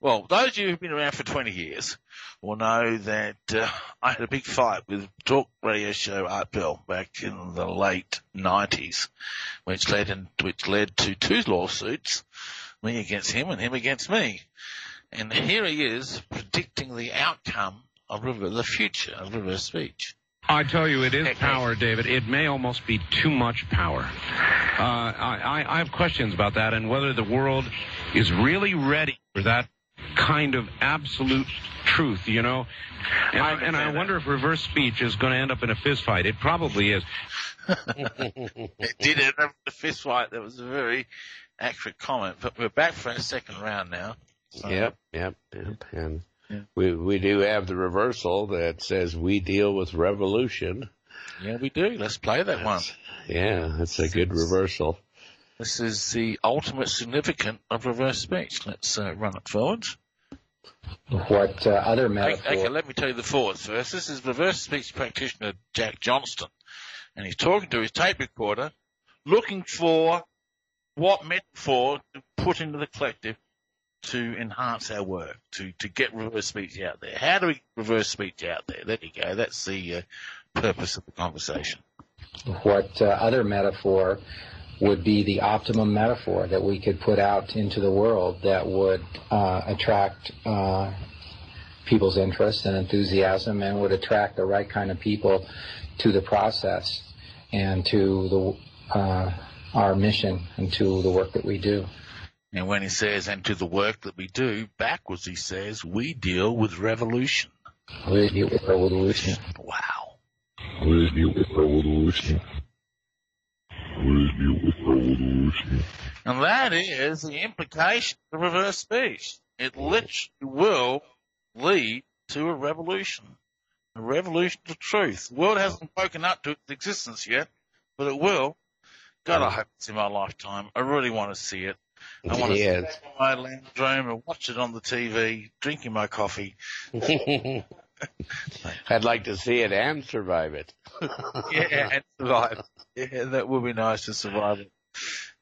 Well, those of you who've been around for 20 years will know that I had a big fight with talk radio show Art Bell back in the late 90s, which led to 2 lawsuits, me against him and him against me. And here he is predicting the outcome of the future of reverse speech. I tell you, it is power, David. It may almost be too much power. I have questions about that and whether the world is really ready for that kind of absolute truth, you know. And I wonder if reverse speech is going to end up in a fist fight. It probably is. It did end up in a fist fight. That was a very accurate comment. But we're back for our second round now. So, Yep. And we do have the reversal that says we deal with revolution. yeah, we do. Let's play that one. Yeah, that's a good reversal. This is the ultimate significance of reverse speech. Let's run it forwards. What other metaphor? Okay, let me tell you the forwards first. This is reverse speech practitioner Jack Johnston, and he's talking to his tape recorder, looking for what metaphor to put into the collective to enhance our work, to get reverse speech out there. How do we get reverse speech out there? There you go. That's the purpose of the conversation. What other metaphor would be the optimum metaphor that we could put out into the world that would attract people's interest and enthusiasm and would attract the right kind of people to the process and to our mission and to the work that we do. And when he says, and to the work that we do, backwards he says, we deal with revolution. We deal with revolution. Wow. We deal with revolution. We deal with revolution. And that is the implication of reverse speech. It literally will lead to a revolution of truth. The world hasn't woken up to its existence yet, but it will. God, I hope it's in my lifetime. I really want to see it. I want to sit in my lounge room and watch it on the TV, drinking my coffee. I'd like to see it and survive it. Yeah, and survive. Yeah, that would be nice to survive it.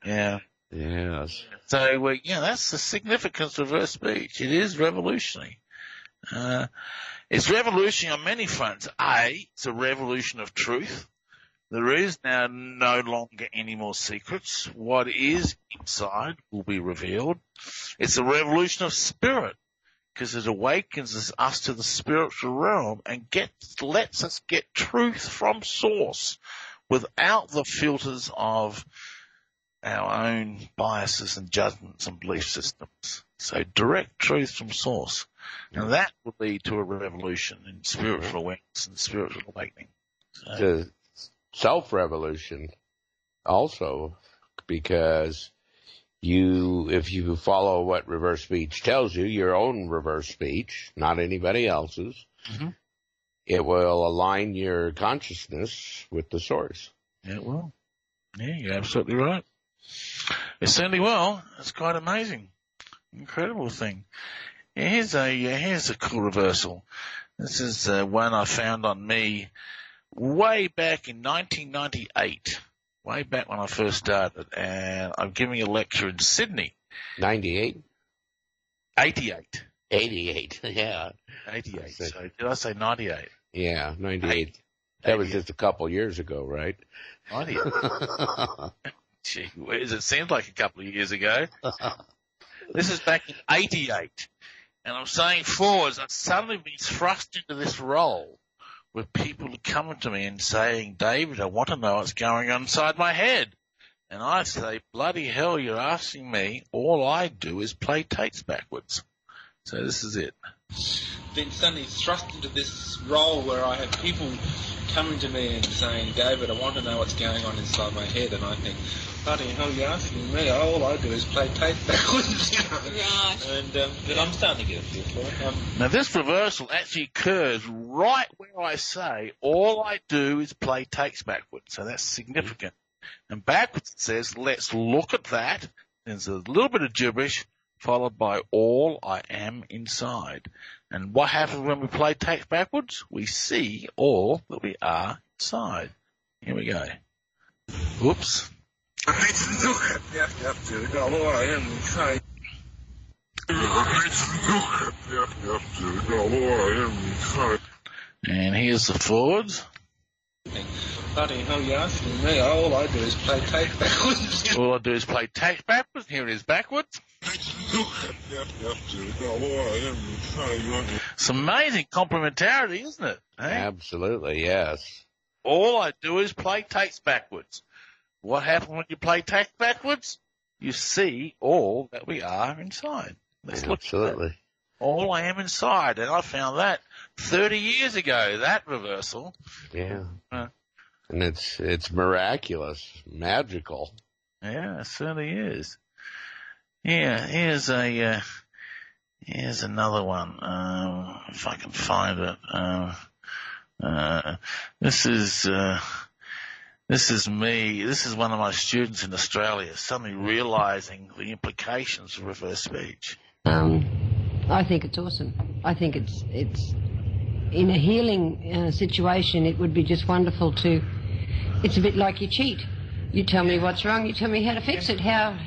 Yeah. Yes. So, that's the significance of reverse speech. It is revolutionary. It's revolutionary on many fronts. It's a revolution of truth. There is now no longer any more secrets. What is inside will be revealed. It's a revolution of spirit because it awakens us to the spiritual realm and lets us get truth from source without the filters of our own biases and judgments and belief systems. So direct truth from source. And that will lead to a revolution in spiritual awareness and spiritual awakening. So, self-revolution also, because if you follow what reverse speech tells you, your own reverse speech, not anybody else's, it will align your consciousness with the source. It will. Yeah, you're absolutely right. It certainly will. It's quite amazing. Incredible thing. Here's a cool reversal. This is one I found on me way back in 1998, way back when I first started, and I'm giving a lecture in Sydney. 98? 88. 88, yeah. 88. So did I say 98? Yeah, 98. That was just a couple years ago, right? 98. Gee whiz, it seems like a couple of years ago. This is back in 88. And I'm saying forwards, I've suddenly been thrust into this role with people coming to me and saying, David, I want to know what's going on inside my head. And I say, bloody hell, you're asking me. All I do is play tapes backwards. So this is it. Been suddenly thrust into this role where I have people coming to me and saying, David, I want to know what's going on inside my head. And I think, bloody hell, you're asking me. All I do is play tapes backwards. Right. And but I'm starting to get a feel for it. Now this reversal actually occurs right where I say, all I do is play tapes backwards. So that's significant. And backwards it says, let's look at that. There's a little bit of gibberish followed by all I am inside. And what happens when we play tapes backwards? We see all that we are inside. Here we go. Whoops. Let's look at all I am inside. And here's the forwards. Bloody hell, you're asking me. All I do is play tapes backwards. All I do is play tapes backwards. Here it is backwards. It's amazing complementarity, isn't it? Hey? Absolutely, yes. All I do is play tapes backwards. What happens when you play tapes backwards? You see all that we are inside. Let's look at that. All I am inside. And I found that 30 years ago, that reversal. Yeah. And it's miraculous, magical. Yeah, it certainly is. Yeah, here's a Here's another one. If I can find it. This is me. This is one of my students in Australia suddenly realizing the implications of reverse speech. I think it's awesome. I think it's in a healing situation, it would be just wonderful to. It's a bit like you cheat. You tell me what's wrong. You tell me how to fix it. How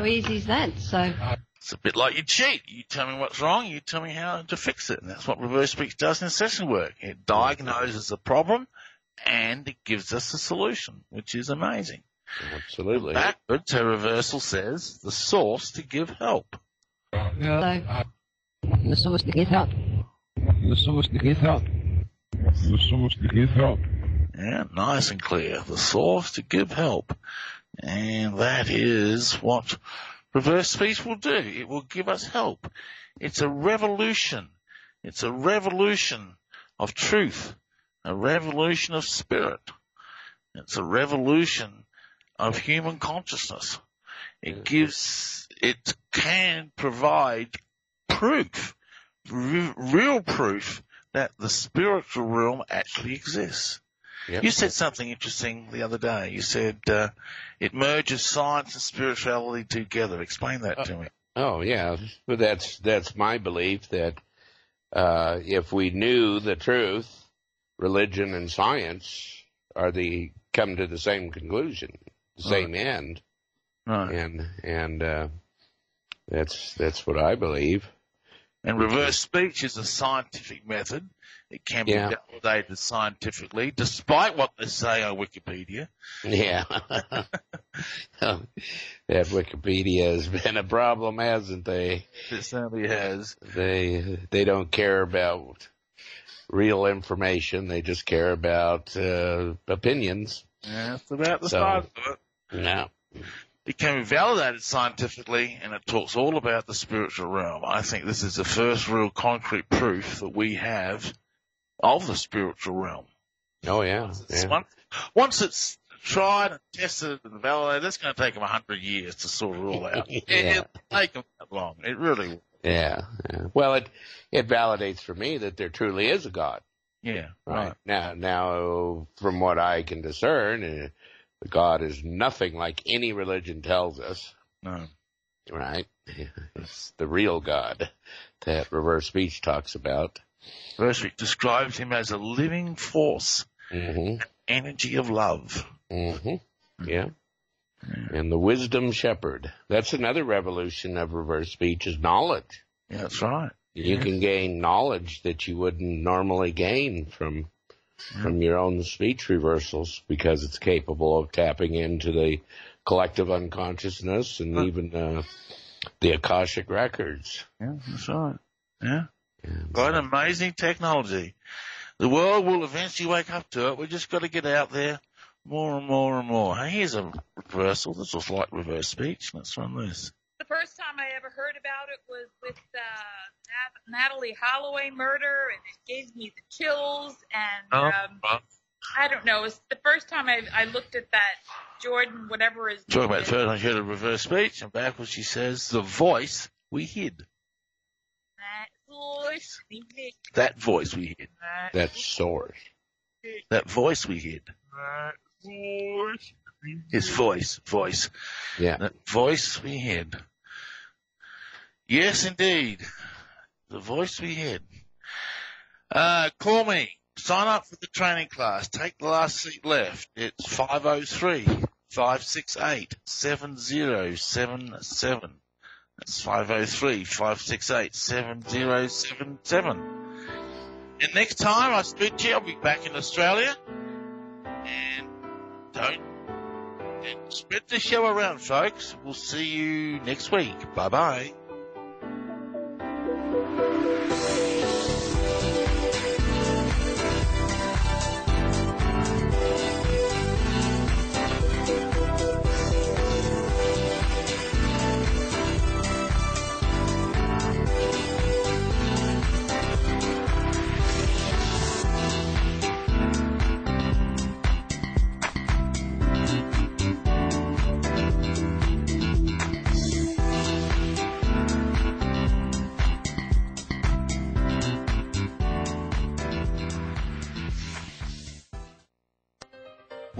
easy is that? So. It's a bit like you cheat. You tell me what's wrong, you tell me how to fix it. And that's what reverse speech does in session work. It diagnoses the problem and it gives us a solution, which is amazing. Absolutely. Backwards, her reversal says the source to give help. The source to give help. The source to give help. The source to give help. Yeah, nice and clear. The source to give help. And that is what reverse speech will do. It will give us help. It's a revolution. It's a revolution of truth, a revolution of spirit. It's a revolution of human consciousness. It can provide proof, real proof that the spiritual realm actually exists. Yep. You said something interesting the other day. You said it merges science and spirituality together. Explain that to me. Oh, yeah. But that's my belief that if we knew the truth, religion and science come to the same conclusion, the same end. Right. And that's what I believe. And reverse speech is a scientific method. It can be validated scientifically, despite what they say on Wikipedia. Yeah. That Wikipedia has been a problem, hasn't they? It certainly has. They don't care about real information. They just care about opinions. Yeah, that's about the start of it. No. It can be validated scientifically, and it talks all about the spiritual realm. I think this is the first real concrete proof that we have of the spiritual realm. Oh, yeah. Once it's tried and tested and validated, it's going to take them 100 years to sort it all out. It'll take them that long. It really will. Yeah. Well, it validates for me that there truly is a God. Yeah. Right. Now, from what I can discern, God is nothing like any religion tells us. No. Right? It's the real God that reverse speech talks about. Reverse speech describes him as a living force, an energy of love. Yeah. And the wisdom shepherd. That's another revolution of reverse speech is knowledge. Yeah, that's right. You can gain knowledge that you wouldn't normally gain from your own speech reversals because it's capable of tapping into the collective unconsciousness and even the Akashic records. Yeah, that's right. Yeah. Quite amazing technology. The world will eventually wake up to it. We've just got to get out there more and more and more. Hey, here's a reversal. This was like reverse speech. Let's run this. The first time I ever heard about it was with Natalie Holloway murder, and it gave me the chills. And I don't know. It was the first time I looked at that Jordan, whatever his name is. Talking about first time she heard a reverse speech, and backwards she says, the voice we hid. That voice we hid. That source. That voice we hid. His voice. Yeah. That voice we hid. Yes, indeed. The voice we hid. Call me. Sign up for the training class. Take the last seat left. It's 503-568-7077. That's 503-568-7077. And next time I speak to you, I'll be back in Australia. And spread the show around, folks. We'll see you next week. Bye-bye.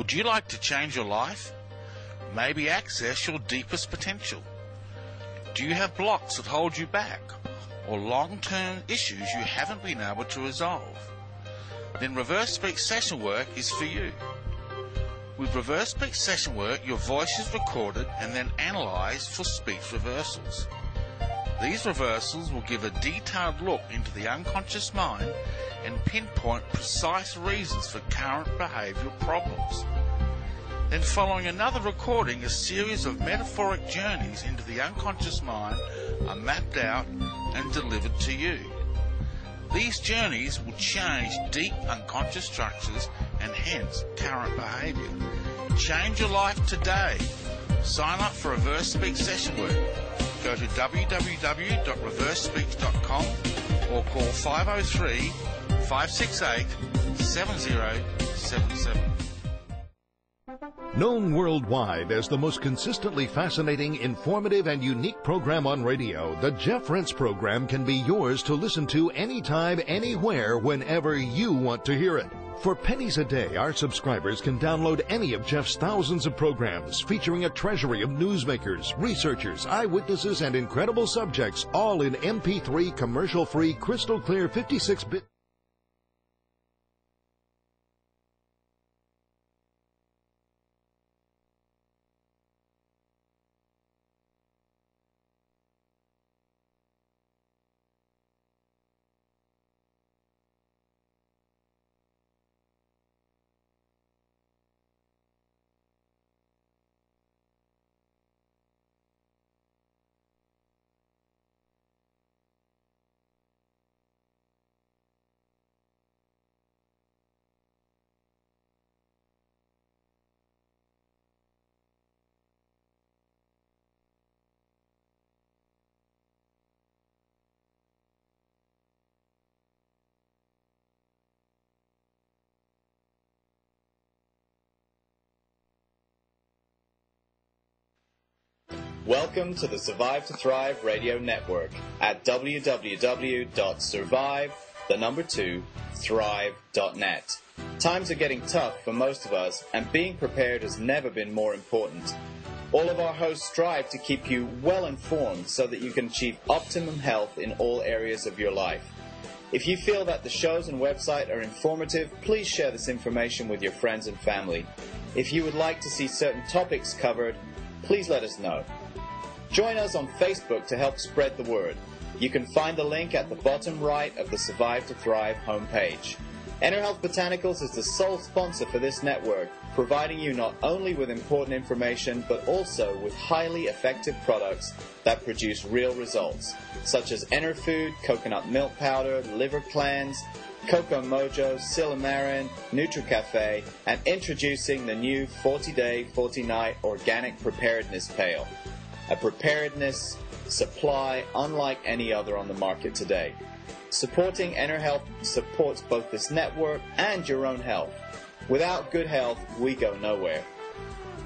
Would you like to change your life? Maybe access your deepest potential? Do you have blocks that hold you back, or long-term issues you haven't been able to resolve? Then reverse speech session work is for you. With reverse speech session work, your voice is recorded and then analysed for speech reversals. These reversals will give a detailed look into the unconscious mind and pinpoint precise reasons for current behavioural problems. Then following another recording, a series of metaphoric journeys into the unconscious mind are mapped out and delivered to you. These journeys will change deep unconscious structures and hence current behaviour. Change your life today. Sign up for reverse speech session work. Go to www.reversespeech.com or call 503-568-7077. Known worldwide as the most consistently fascinating, informative, and unique program on radio, the Jeff Rense program can be yours to listen to anytime, anywhere, whenever you want to hear it. For pennies a day, our subscribers can download any of Jeff's thousands of programs featuring a treasury of newsmakers, researchers, eyewitnesses, and incredible subjects, all in MP3, commercial-free, crystal-clear 56-bit. Welcome to the Survive to Thrive Radio Network at www.survive2thrive.net. Times are getting tough for most of us, and being prepared has never been more important. All of our hosts strive to keep you well informed so that you can achieve optimum health in all areas of your life. If you feel that the shows and website are informative, please share this information with your friends and family. If you would like to see certain topics covered, please let us know. Join us on Facebook to help spread the word. You can find the link at the bottom right of the Survive to Thrive homepage. EnerHealth Botanicals is the sole sponsor for this network, providing you not only with important information, but also with highly effective products that produce real results, such as EnerFood, coconut milk powder, liver cleanse, Coco Mojo, Silymarin, NutriCafe, and introducing the new 40-day, 40-night organic preparedness pail. A preparedness supply unlike any other on the market today. Supporting EnerHealth supports both this network and your own health. Without good health, we go nowhere.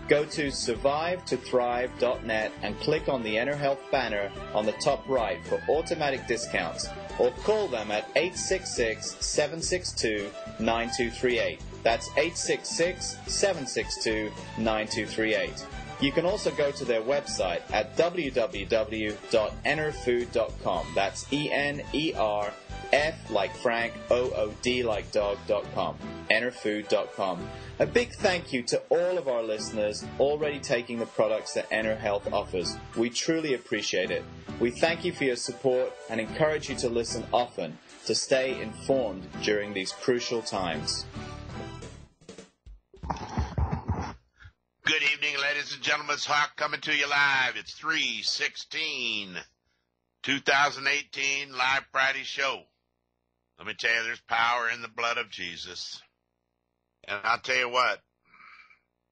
Go to survivetothrive.net and click on the EnerHealth banner on the top right for automatic discounts, or call them at 866-762-9238. That's 866-762-9238. You can also go to their website at www.enerfood.com. That's ENERF like Frank, OOD like dog.com. Enerfood.com. A big thank you to all of our listeners already taking the products that EnerHealth offers. We truly appreciate it. We thank you for your support and encourage you to listen often to stay informed during these crucial times. Good evening, ladies and gentlemen. It's Hawk coming to you live. It's 3/16/2018 live Friday show. Let me tell you, there's power in the blood of Jesus. And I'll tell you what,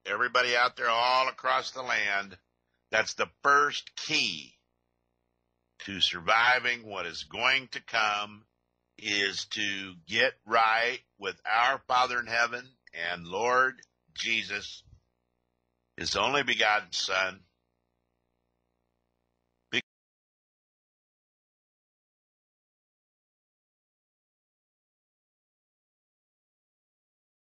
everybody out there all across the land, that's the first key to surviving what is going to come, is to get right with our Father in heaven and Lord Jesus, His only begotten Son,